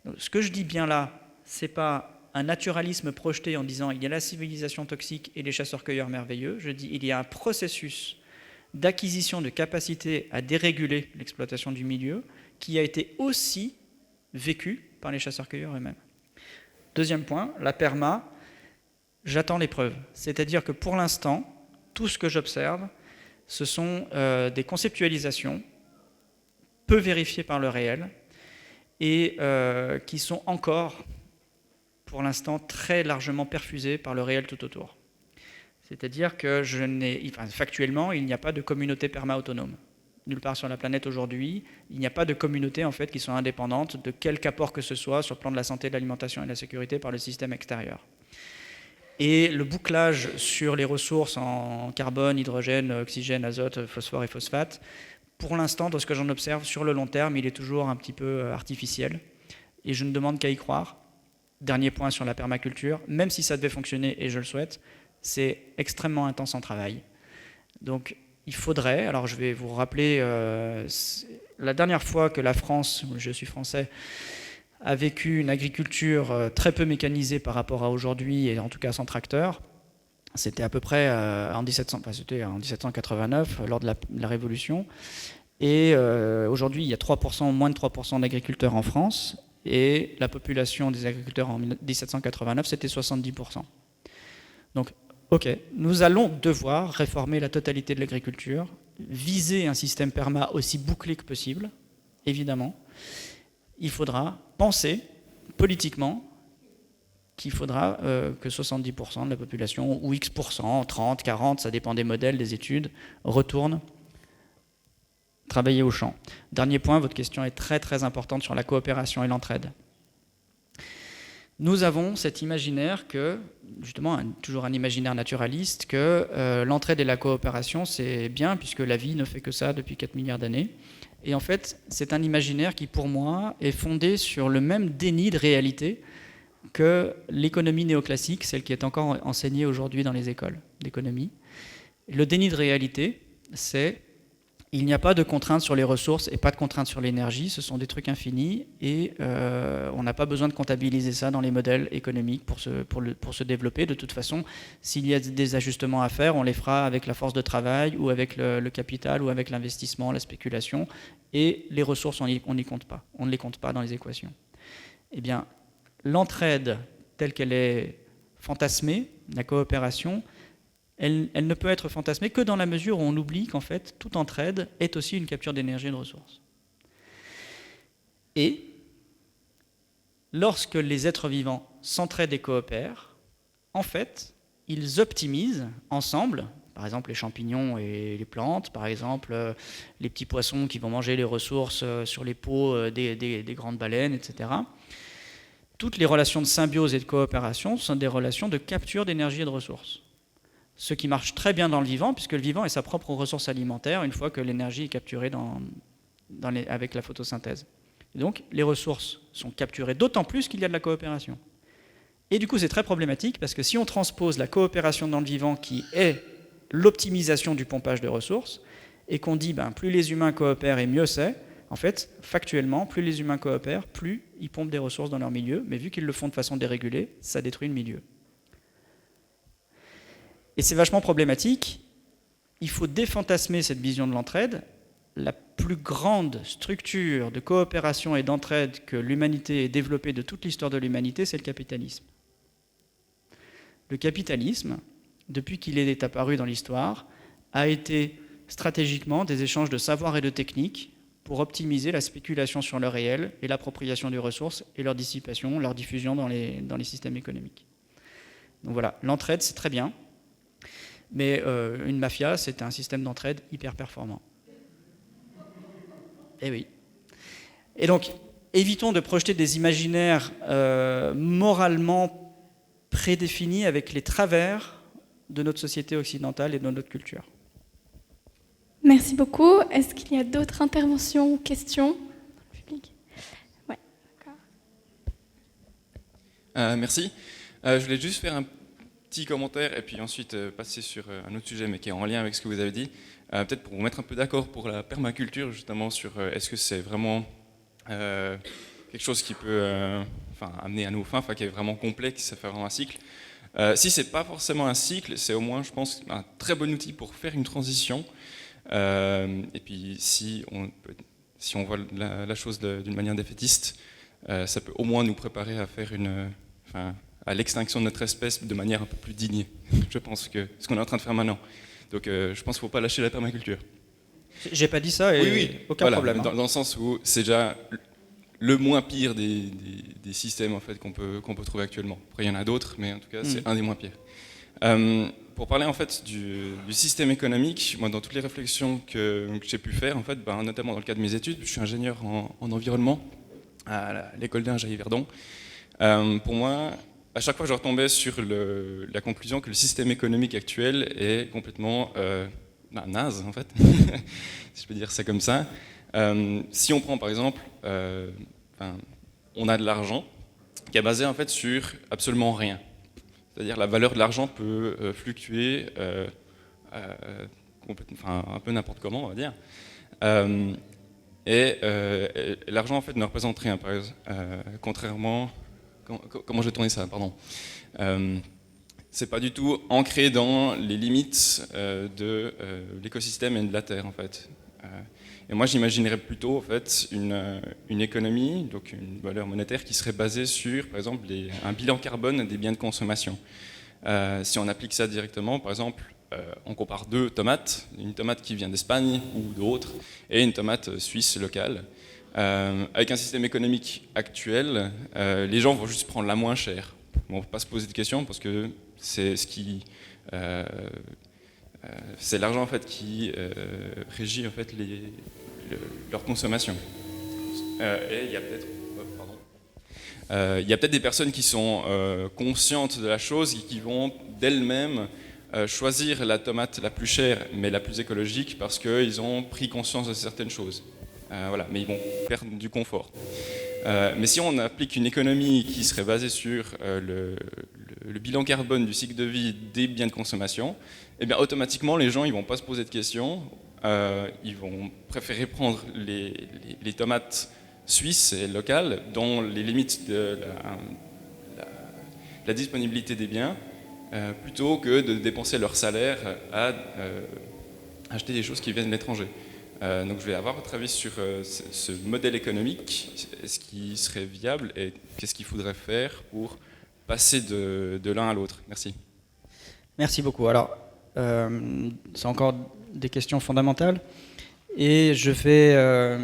Donc, ce que je dis bien là, ce n'est pas un naturalisme projeté en disant il y a la civilisation toxique et les chasseurs-cueilleurs merveilleux. Je dis il y a un processus d'acquisition de capacité à déréguler l'exploitation du milieu qui a été aussi vécu par les chasseurs-cueilleurs eux-mêmes. Deuxième point, la perma, j'attends les preuves. C'est-à-dire que pour l'instant, tout ce que j'observe, ce sont des conceptualisations peu vérifiées par le réel et qui sont encore, pour l'instant, très largement perfusées par le réel tout autour. C'est-à-dire que factuellement, il n'y a pas de communauté perma-autonome. Nulle part sur la planète aujourd'hui, il n'y a pas de communautés en fait, qui sont indépendantes de quelque apport que ce soit sur le plan de la santé, de l'alimentation et de la sécurité par le système extérieur. Et le bouclage sur les ressources en carbone, hydrogène, oxygène, azote, phosphore et phosphate, pour l'instant, dans ce que j'en observe, sur le long terme, il est toujours un petit peu artificiel. Et je ne demande qu'à y croire. Dernier point sur la permaculture, même si ça devait fonctionner, et je le souhaite, c'est extrêmement intense en travail. Donc il faudrait, alors je vais vous rappeler, la dernière fois que la France, je suis français, a vécu une agriculture très peu mécanisée par rapport à aujourd'hui, et en tout cas sans tracteur, c'était à peu près en 1789, lors de la Révolution. Et aujourd'hui, il y a 3%, moins de 3% d'agriculteurs en France, et la population des agriculteurs en 1789, c'était 70%. Donc, ok, nous allons devoir réformer la totalité de l'agriculture, viser un système perma aussi bouclé que possible, évidemment. Il faudra penser politiquement qu'il faudra que 70% de la population, ou X%, 30, 40, ça dépend des modèles, des études, retourne travailler au champ. Dernier point, votre question est très très importante sur la coopération et l'entraide. Nous avons cet imaginaire que, justement, toujours un imaginaire naturaliste, que l'entraide et la coopération, c'est bien, puisque la vie ne fait que ça depuis 4 milliards d'années. Et en fait, c'est un imaginaire qui, pour moi, est fondé sur le même déni de réalité que l'économie néoclassique, celle qui est encore enseignée aujourd'hui dans les écoles d'économie. Le déni de réalité, c'est il n'y a pas de contraintes sur les ressources et pas de contraintes sur l'énergie, ce sont des trucs infinis et on n'a pas besoin de comptabiliser ça dans les modèles économiques pour se développer. De toute façon, s'il y a des ajustements à faire, on les fera avec la force de travail ou avec le capital ou avec l'investissement, la spéculation, et les ressources, on n'y compte pas. On ne les compte pas dans les équations. Eh bien, l'entraide telle qu'elle est fantasmée, la coopération, elle ne peut être fantasmée que dans la mesure où on oublie qu'en fait, toute entraide est aussi une capture d'énergie et de ressources. Et lorsque les êtres vivants s'entraident et coopèrent, en fait, ils optimisent ensemble, par exemple les champignons et les plantes, par exemple les petits poissons qui vont manger les ressources sur les peaux des grandes baleines, etc. Toutes les relations de symbiose et de coopération sont des relations de capture d'énergie et de ressources. Ce qui marche très bien dans le vivant, puisque le vivant est sa propre ressource alimentaire une fois que l'énergie est capturée avec la photosynthèse. Et donc, les ressources sont capturées d'autant plus qu'il y a de la coopération. Et du coup, c'est très problématique, parce que si on transpose la coopération dans le vivant, qui est l'optimisation du pompage de ressources, et qu'on dit plus les humains coopèrent et mieux c'est, en fait, factuellement, plus les humains coopèrent, plus ils pompent des ressources dans leur milieu, mais vu qu'ils le font de façon dérégulée, ça détruit le milieu. Et c'est vachement problématique. Il faut défantasmer cette vision de l'entraide la plus grande structure de coopération et d'entraide que l'humanité ait développée de toute l'histoire de l'humanité, c'est le capitalisme. Le capitalisme, depuis qu'il est apparu dans l'histoire, a été stratégiquement des échanges de savoir et de techniques pour optimiser la spéculation sur le réel et l'appropriation des ressources et leur dissipation, leur diffusion dans les systèmes économiques. Donc voilà, l'entraide, c'est très bien, mais une mafia, c'est un système d'entraide hyper performant. Eh oui. Et donc, évitons de projeter des imaginaires moralement prédéfinis avec les travers de notre société occidentale et de notre culture.
Merci beaucoup. Est-ce qu'il y a d'autres interventions ou questions dans le public ? Ouais,
d'accord. Merci. Je voulais juste faire un petit commentaire et puis ensuite passer sur un autre sujet mais qui est en lien avec ce que vous avez dit. Peut-être pour vous mettre un peu d'accord pour la permaculture justement sur est-ce que c'est vraiment quelque chose qui peut amener à nos fins, qui est vraiment complexe, ça fait vraiment un cycle. Si c'est pas forcément un cycle, c'est au moins je pense un très bon outil pour faire une transition. Et puis si on voit la chose d'une manière défaitiste, ça peut au moins nous préparer à faire à l'extinction de notre espèce de manière un peu plus digne. Je pense que ce qu'on est en train de faire maintenant. Donc je pense qu'il ne faut pas lâcher la permaculture.
J'ai pas dit ça et
oui.
Aucun
voilà,
problème.
Dans le sens où c'est déjà le moins pire des systèmes en fait, qu'on peut trouver actuellement. Après il y en a d'autres, mais en tout cas c'est un des moins pires. Pour parler en fait du système économique, moi dans toutes les réflexions que j'ai pu faire, en fait, notamment dans le cadre de mes études, je suis ingénieur en environnement à l'école d'ingé à Yverdon. Pour moi, à chaque fois je retombais sur la conclusion que le système économique actuel est complètement naze en fait, si je peux dire ça comme ça. Si on prend par exemple, on a de l'argent qui est basé en fait sur absolument rien. C'est-à-dire la valeur de l'argent peut fluctuer un peu n'importe comment, on va dire. Et l'argent en fait ne représente rien, par exemple, contrairement... Comment je vais tourner ça, pardon. C'est pas du tout ancré dans les limites de l'écosystème et de la Terre, en fait. Et moi, j'imaginerais plutôt, en fait, une économie, donc une valeur monétaire qui serait basée sur, par exemple, un bilan carbone des biens de consommation. Si on applique ça directement, par exemple, on compare deux tomates, une tomate qui vient d'Espagne ou d'autres, et une tomate suisse locale. Avec un système économique actuel, les gens vont juste prendre la moins chère. On ne va pas se poser de questions parce que c'est c'est l'argent en fait qui régit en fait leur consommation. Et il y a peut-être, il y a peut-être des personnes qui sont conscientes de la chose et qui vont d'elles-mêmes choisir la tomate la plus chère mais la plus écologique parce qu'ils ont pris conscience de certaines choses. Voilà, mais ils vont perdre du confort. Mais si on applique une économie qui serait basée sur le bilan carbone du cycle de vie des biens de consommation, eh bien automatiquement les gens ils vont pas se poser de questions, ils vont préférer prendre les tomates suisses et locales dont les limites de la disponibilité des biens, plutôt que de dépenser leur salaire à acheter des choses qui viennent de l'étranger. Donc je vais avoir votre avis sur ce modèle économique, est-ce qu'il serait viable et qu'est-ce qu'il faudrait faire pour passer de l'un à l'autre. Merci.
Merci beaucoup. Alors, c'est encore des questions fondamentales et je vais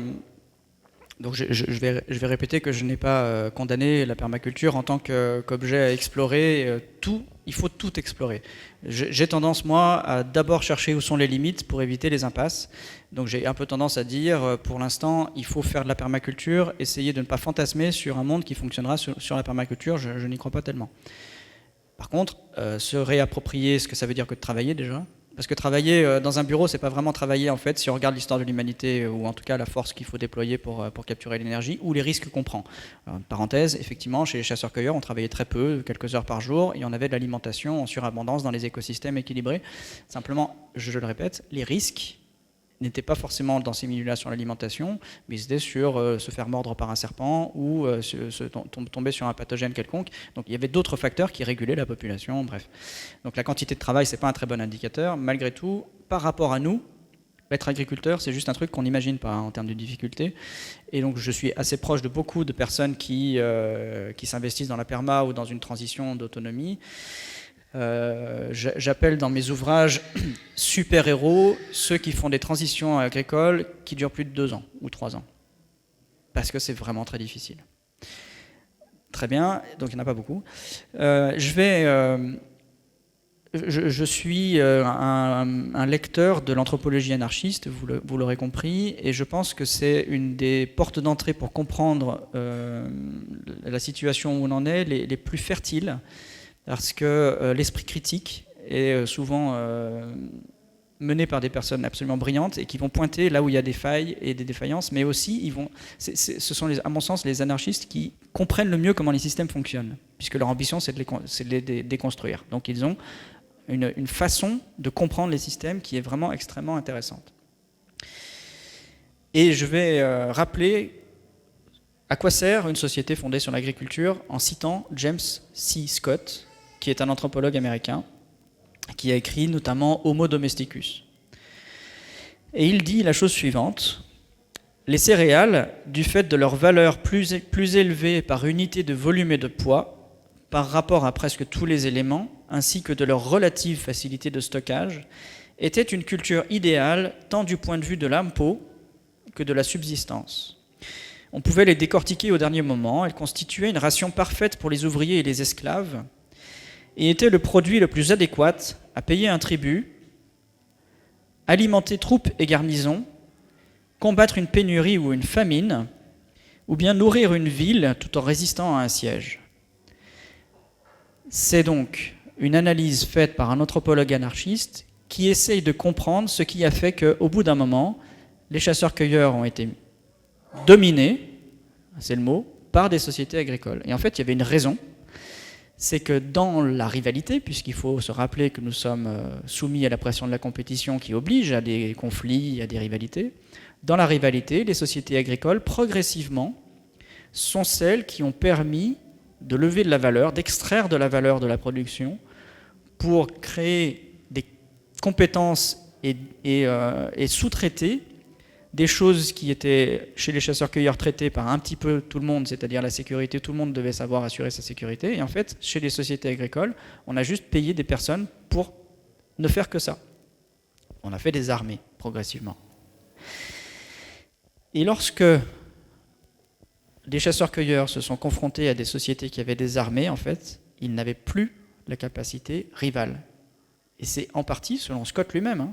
répéter que je n'ai pas condamné la permaculture en tant qu'objet à explorer tout. Il faut tout explorer. J'ai tendance, moi, à d'abord chercher où sont les limites pour éviter les impasses. Donc j'ai un peu tendance à dire, pour l'instant, il faut faire de la permaculture, essayer de ne pas fantasmer sur un monde qui fonctionnera sur la permaculture, je n'y crois pas tellement. Par contre, se réapproprier ce que ça veut dire que de travailler déjà. Parce que travailler dans un bureau, c'est pas vraiment travailler en fait, si on regarde l'histoire de l'humanité, ou en tout cas la force qu'il faut déployer pour capturer l'énergie, ou les risques qu'on prend. Alors, parenthèse, effectivement, chez les chasseurs-cueilleurs, on travaillait très peu, quelques heures par jour, et on avait de l'alimentation en surabondance dans les écosystèmes équilibrés. Simplement, je le répète, les risques n'étaient pas forcément dans ces milieux-là sur l'alimentation, mais c'était sur se faire mordre par un serpent ou tomber sur un pathogène quelconque. Donc il y avait d'autres facteurs qui régulaient la population, bref. Donc la quantité de travail, c'est pas un très bon indicateur. Malgré tout, par rapport à nous, être agriculteur, c'est juste un truc qu'on n'imagine pas en termes de difficulté. Et donc je suis assez proche de beaucoup de personnes qui s'investissent dans la perma ou dans une transition d'autonomie. J'appelle dans mes ouvrages super-héros ceux qui font des transitions agricoles qui durent plus de 2 ans ou 3 ans. Parce que c'est vraiment très difficile. Très bien, donc il n'y en a pas beaucoup. Je suis un lecteur de l'anthropologie anarchiste, vous l'aurez compris, et je pense que c'est une des portes d'entrée pour comprendre la situation où on en est, les plus fertiles, parce que l'esprit critique est souvent mené par des personnes absolument brillantes et qui vont pointer là où il y a des failles et des défaillances, mais aussi ce sont à mon sens les anarchistes qui comprennent le mieux comment les systèmes fonctionnent, puisque leur ambition c'est de les déconstruire. Donc ils ont une façon de comprendre les systèmes qui est vraiment extrêmement intéressante. Et je vais rappeler à quoi sert une société fondée sur l'agriculture en citant James C. Scott, qui est un anthropologue américain, qui a écrit notamment Homo domesticus. Et il dit la chose suivante: les céréales, du fait de leur valeur plus élevée par unité de volume et de poids, par rapport à presque tous les éléments, ainsi que de leur relative facilité de stockage, étaient une culture idéale tant du point de vue de l'impôt que de la subsistance. On pouvait les décortiquer au dernier moment, elles constituaient une ration parfaite pour les ouvriers et les esclaves, et était le produit le plus adéquat à payer un tribut, alimenter troupes et garnisons, combattre une pénurie ou une famine, ou bien nourrir une ville tout en résistant à un siège. C'est donc une analyse faite par un anthropologue anarchiste qui essaye de comprendre ce qui a fait qu'au bout d'un moment, les chasseurs-cueilleurs ont été dominés, c'est le mot, par des sociétés agricoles. Et en fait, il y avait une raison, c'est que dans la rivalité, puisqu'il faut se rappeler que nous sommes soumis à la pression de la compétition qui oblige à des conflits, à des rivalités, dans la rivalité, les sociétés agricoles, progressivement, sont celles qui ont permis de lever de la valeur, d'extraire de la valeur de la production pour créer des compétences et sous-traiter des choses qui étaient chez les chasseurs-cueilleurs traitées par un petit peu tout le monde, c'est-à-dire la sécurité, tout le monde devait savoir assurer sa sécurité, et en fait, chez les sociétés agricoles, on a juste payé des personnes pour ne faire que ça. On a fait des armées, progressivement. Et lorsque les chasseurs-cueilleurs se sont confrontés à des sociétés qui avaient des armées, en fait, ils n'avaient plus la capacité rivale. Et c'est en partie, selon Scott lui-même,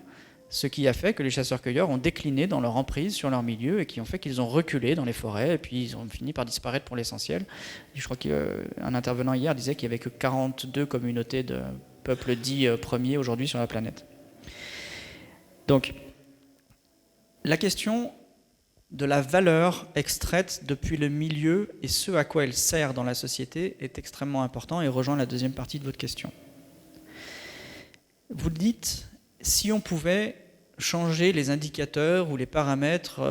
ce qui a fait que les chasseurs-cueilleurs ont décliné dans leur emprise sur leur milieu et qui ont fait qu'ils ont reculé dans les forêts et puis ils ont fini par disparaître pour l'essentiel. Je crois qu'un intervenant hier disait qu'il n'y avait que 42 communautés de peuples dits premiers aujourd'hui sur la planète. Donc, la question de la valeur extraite depuis le milieu et ce à quoi elle sert dans la société est extrêmement important et rejoint la deuxième partie de votre question. Vous dites, si on pouvait changer les indicateurs ou les paramètres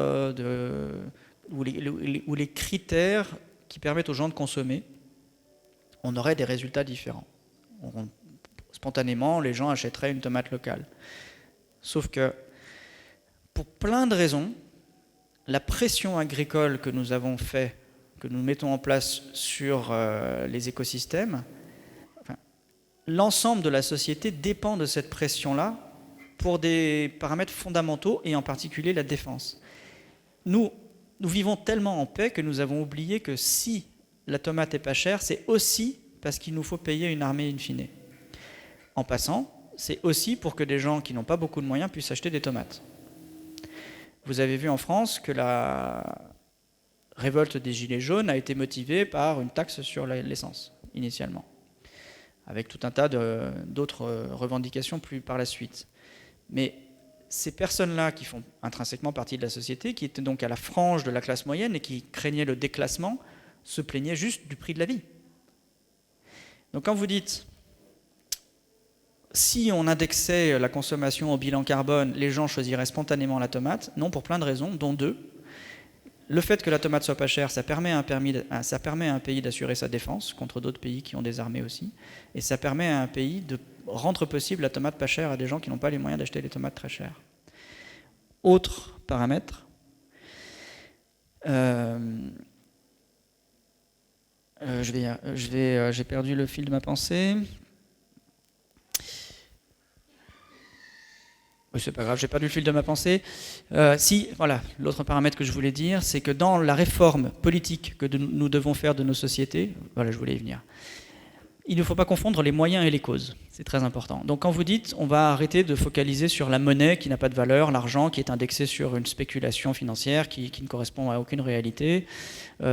ou les critères qui permettent aux gens de consommer, on aurait des résultats différents. Spontanément, les gens achèteraient une tomate locale. Sauf que, pour plein de raisons, la pression agricole que nous avons fait, que nous mettons en place sur les écosystèmes, l'ensemble de la société dépend de cette pression-là pour des paramètres fondamentaux et en particulier la défense. Nous vivons tellement en paix que nous avons oublié que si la tomate est pas chère, c'est aussi parce qu'il nous faut payer une armée in fine. En passant, c'est aussi pour que des gens qui n'ont pas beaucoup de moyens puissent acheter des tomates. Vous avez vu en France que la révolte des Gilets jaunes a été motivée par une taxe sur l'essence, initialement, avec tout un tas d'autres revendications plus par la suite. Mais ces personnes-là qui font intrinsèquement partie de la société, qui étaient donc à la frange de la classe moyenne et qui craignaient le déclassement, se plaignaient juste du prix de la vie. Donc quand vous dites, si on indexait la consommation au bilan carbone, les gens choisiraient spontanément la tomate, non, pour plein de raisons, dont 2. Le fait que la tomate soit pas chère, ça permet à un pays d'assurer sa défense contre d'autres pays qui ont des armées aussi, et ça permet à un pays de rendre possible la tomate pas chère à des gens qui n'ont pas les moyens d'acheter des tomates très chères. autres paramètres. J'ai perdu le fil de ma pensée. Oui, c'est pas grave, j'ai perdu le fil de ma pensée. Voilà, l'autre paramètre que je voulais dire, c'est que dans la réforme politique que nous devons faire de nos sociétés, voilà, je voulais y venir, il ne faut pas confondre les moyens et les causes. C'est très important. Donc quand vous dites, on va arrêter de focaliser sur la monnaie qui n'a pas de valeur, l'argent qui est indexé sur une spéculation financière qui ne correspond à aucune réalité,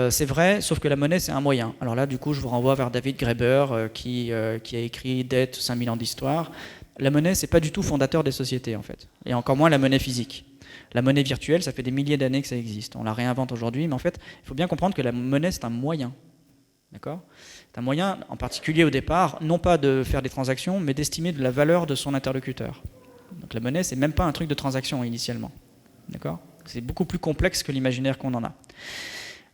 c'est vrai, sauf que la monnaie, c'est un moyen. Alors là, du coup, je vous renvoie vers David Graeber, qui a écrit « Dette, 5000 ans d'histoire ». La monnaie, c'est pas du tout fondateur des sociétés, en fait. Et encore moins la monnaie physique. La monnaie virtuelle, ça fait des milliers d'années que ça existe. On la réinvente aujourd'hui, mais en fait, il faut bien comprendre que la monnaie, c'est un moyen. D'accord ? C'est un moyen, en particulier au départ, non pas de faire des transactions, mais d'estimer de la valeur de son interlocuteur. Donc la monnaie, c'est même pas un truc de transaction initialement. D'accord ? C'est beaucoup plus complexe que l'imaginaire qu'on en a.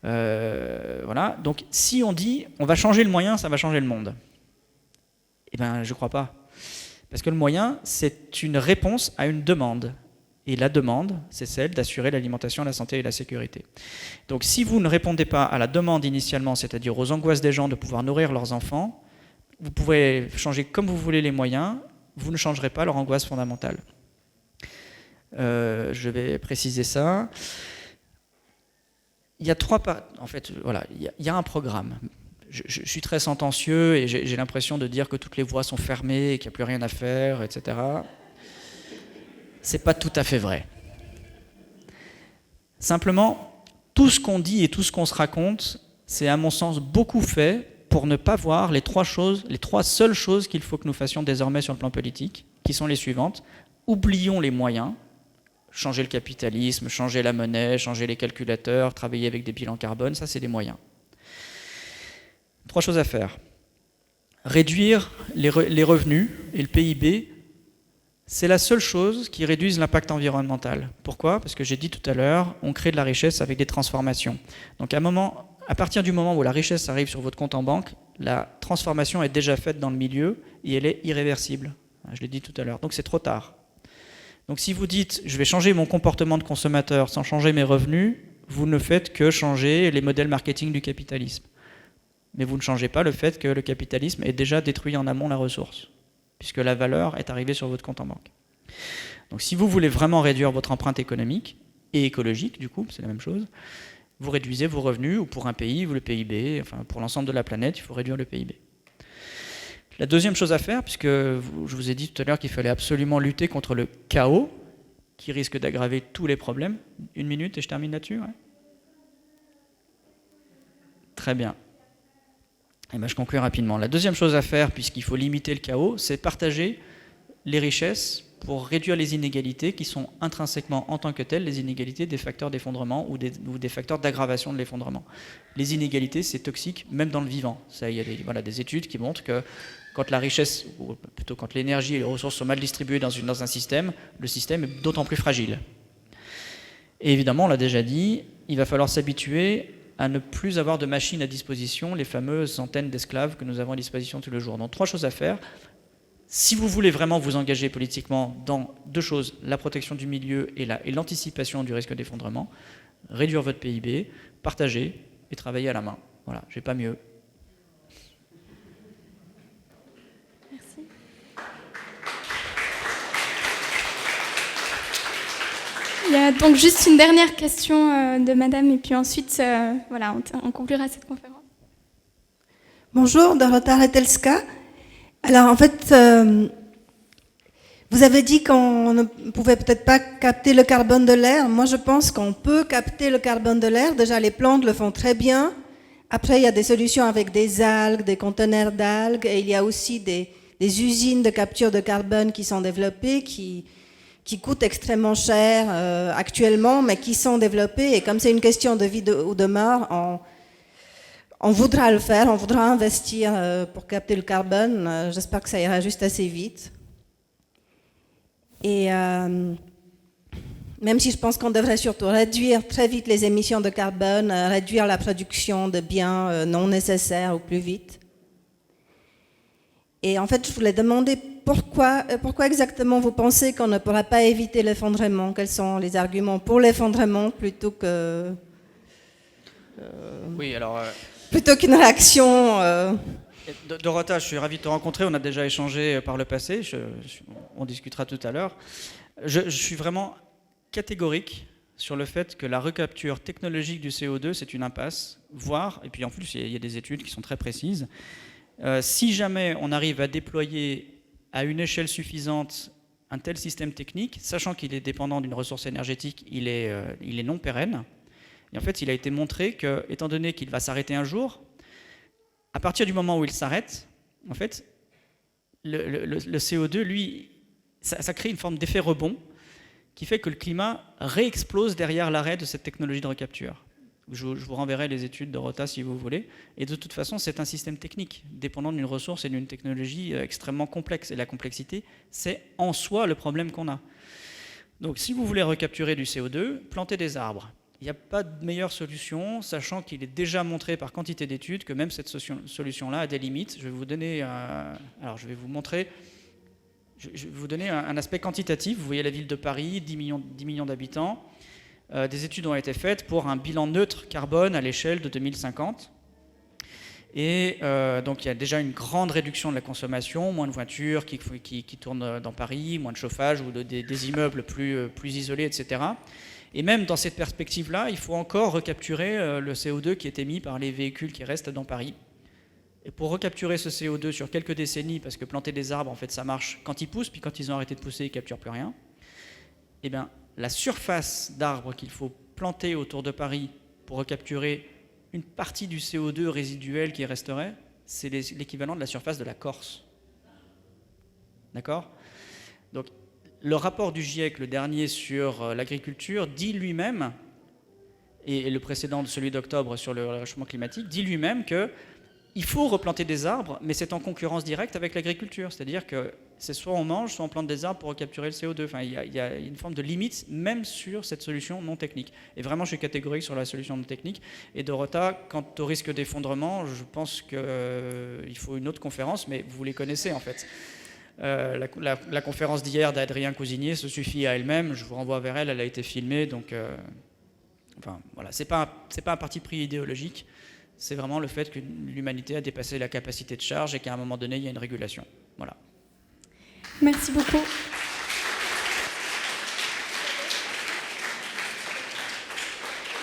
Voilà. Donc si on dit on va changer le moyen, ça va changer le monde. Eh bien, je ne crois pas. Parce que le moyen, c'est une réponse à une demande. Et la demande, c'est celle d'assurer l'alimentation, la santé et la sécurité. Donc si vous ne répondez pas à la demande initialement, c'est-à-dire aux angoisses des gens de pouvoir nourrir leurs enfants, vous pouvez changer comme vous voulez les moyens, vous ne changerez pas leur angoisse fondamentale. Je vais préciser ça. Il y a il y a un programme. Je suis très sentencieux et j'ai l'impression de dire que toutes les voies sont fermées et qu'il n'y a plus rien à faire, etc. C'est pas tout à fait vrai. Simplement, tout ce qu'on dit et tout ce qu'on se raconte, c'est à mon sens beaucoup fait pour ne pas voir les trois seules choses qu'il faut que nous fassions désormais sur le plan politique, qui sont les suivantes. Oublions les moyens, changer le capitalisme, changer la monnaie, changer les calculateurs, travailler avec des bilans carbone, ça c'est des moyens. 3 choses à faire. Réduire les revenus et le PIB, c'est la seule chose qui réduise l'impact environnemental. Pourquoi ? Parce que j'ai dit tout à l'heure, on crée de la richesse avec des transformations. Donc à partir du moment où la richesse arrive sur votre compte en banque, la transformation est déjà faite dans le milieu et elle est irréversible. Je l'ai dit tout à l'heure. Donc c'est trop tard. Donc si vous dites je vais changer mon comportement de consommateur sans changer mes revenus, vous ne faites que changer les modèles marketing du capitalisme. Mais vous ne changez pas le fait que le capitalisme ait déjà détruit en amont la ressource, puisque la valeur est arrivée sur votre compte en banque. Donc si vous voulez vraiment réduire votre empreinte économique et écologique, du coup, c'est la même chose, vous réduisez vos revenus, ou pour un pays, le PIB, enfin pour l'ensemble de la planète, il faut réduire le PIB. La deuxième chose à faire, puisque je vous ai dit tout à l'heure qu'il fallait absolument lutter contre le chaos, qui risque d'aggraver tous les problèmes. 1 minute et je termine là-dessus. Ouais. Très bien. Et ben, je conclue rapidement. La deuxième chose à faire, puisqu'il faut limiter le chaos, c'est partager les richesses pour réduire les inégalités qui sont intrinsèquement, en tant que telles, les inégalités des facteurs d'effondrement ou des facteurs d'aggravation de l'effondrement. Les inégalités, c'est toxique, même dans le vivant. Ça, il y a des études qui montrent que quand la richesse, ou plutôt quand l'énergie et les ressources sont mal distribuées dans un système, le système est d'autant plus fragile. Et évidemment, on l'a déjà dit, il va falloir s'habituer à ne plus avoir de machines à disposition, les fameuses centaines d'esclaves que nous avons à disposition tous les jours. Donc 3 choses à faire. Si vous voulez vraiment vous engager politiquement dans 2 choses, la protection du milieu et l'anticipation du risque d'effondrement, réduire votre PIB, partager et travailler à la main. Voilà, j'ai pas mieux.
Merci. Il y a donc juste une dernière question de madame et puis ensuite on conclura cette conférence.
Bonjour, Dorota Retelska. Alors en fait, vous avez dit qu'on ne pouvait peut-être pas capter le carbone de l'air. Moi je pense qu'on peut capter le carbone de l'air. Déjà les plantes le font très bien. Après il y a des solutions avec des algues, des conteneurs d'algues et il y a aussi des usines de capture de carbone qui sont développées, qui coûtent extrêmement cher actuellement, mais qui sont développées. Et comme c'est une question de vie ou de mort, on voudra le faire, on voudra investir pour capter le carbone. J'espère que ça ira juste assez vite. Et même si je pense qu'on devrait surtout réduire très vite les émissions de carbone, réduire la production de biens non nécessaires au plus vite. Et en fait, je voulais demander pourquoi exactement vous pensez qu'on ne pourra pas éviter l'effondrement? Quels sont les arguments pour l'effondrement plutôt que...
Oui, alors...
plutôt qu'une réaction...
Dorota, je suis ravi de te rencontrer. On a déjà échangé par le passé. On discutera tout à l'heure. Je suis vraiment catégorique sur le fait que la recapture technologique du CO2, c'est une impasse, voire, et puis en plus, il y a des études qui sont très précises, si jamais on arrive à déployer à une échelle suffisante un tel système technique, sachant qu'il est dépendant d'une ressource énergétique, il est non pérenne. Et en fait, il a été montré que, étant donné qu'il va s'arrêter un jour, à partir du moment où il s'arrête, en fait, le CO2, lui, ça crée une forme d'effet rebond qui fait que le climat réexplose derrière l'arrêt de cette technologie de recapture. Je vous renverrai les études de Dorota si vous voulez. Et de toute façon, c'est un système technique, dépendant d'une ressource et d'une technologie extrêmement complexe. Et la complexité, c'est en soi le problème qu'on a. Donc si vous voulez recapturer du CO2, plantez des arbres. Il n'y a pas de meilleure solution, sachant qu'il est déjà montré par quantité d'études que même cette solution-là a des limites. Je vais vous donner, je vais vous montrer, je vais vous donner un aspect quantitatif. Vous voyez la ville de Paris, 10 millions d'habitants. Des études ont été faites pour un bilan neutre carbone à l'échelle de 2050. Et donc il y a déjà une grande réduction de la consommation, moins de voitures qui tournent dans Paris, moins de chauffage ou des immeubles plus isolés, etc. Et même dans cette perspective-là, il faut encore recapturer le CO2 qui est émis par les véhicules qui restent dans Paris. Et pour recapturer ce CO2 sur quelques décennies, parce que planter des arbres, en fait, ça marche quand ils poussent, puis quand ils ont arrêté de pousser, ils ne capturent plus rien, eh bien, la surface d'arbres qu'il faut planter autour de Paris pour recapturer une partie du CO2 résiduel qui resterait, c'est l'équivalent de la surface de la Corse. D'accord ? Donc, le rapport du GIEC, le dernier sur l'agriculture, dit lui-même, et le précédent de celui d'octobre sur le réchauffement climatique, dit lui-même qu'il faut replanter des arbres, mais c'est en concurrence directe avec l'agriculture. C'est-à-dire que c'est soit on mange, soit on plante des arbres pour recapturer le CO2. Enfin, il y a une forme de limite, même sur cette solution non technique. Et vraiment, je suis catégorique sur la solution non technique. Et Dorota, quant au risque d'effondrement, je pense qu'il faut une autre conférence, mais vous les connaissez en fait. La conférence d'hier d'Adrien Cousinier se suffit à elle-même. Je vous renvoie vers elle, elle a été filmée. Donc, enfin, voilà, c'est pas un parti pris idéologique. C'est vraiment le fait que l'humanité a dépassé la capacité de charge et qu'à un moment donné, il y a une régulation. Voilà.
Merci beaucoup.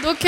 Donc,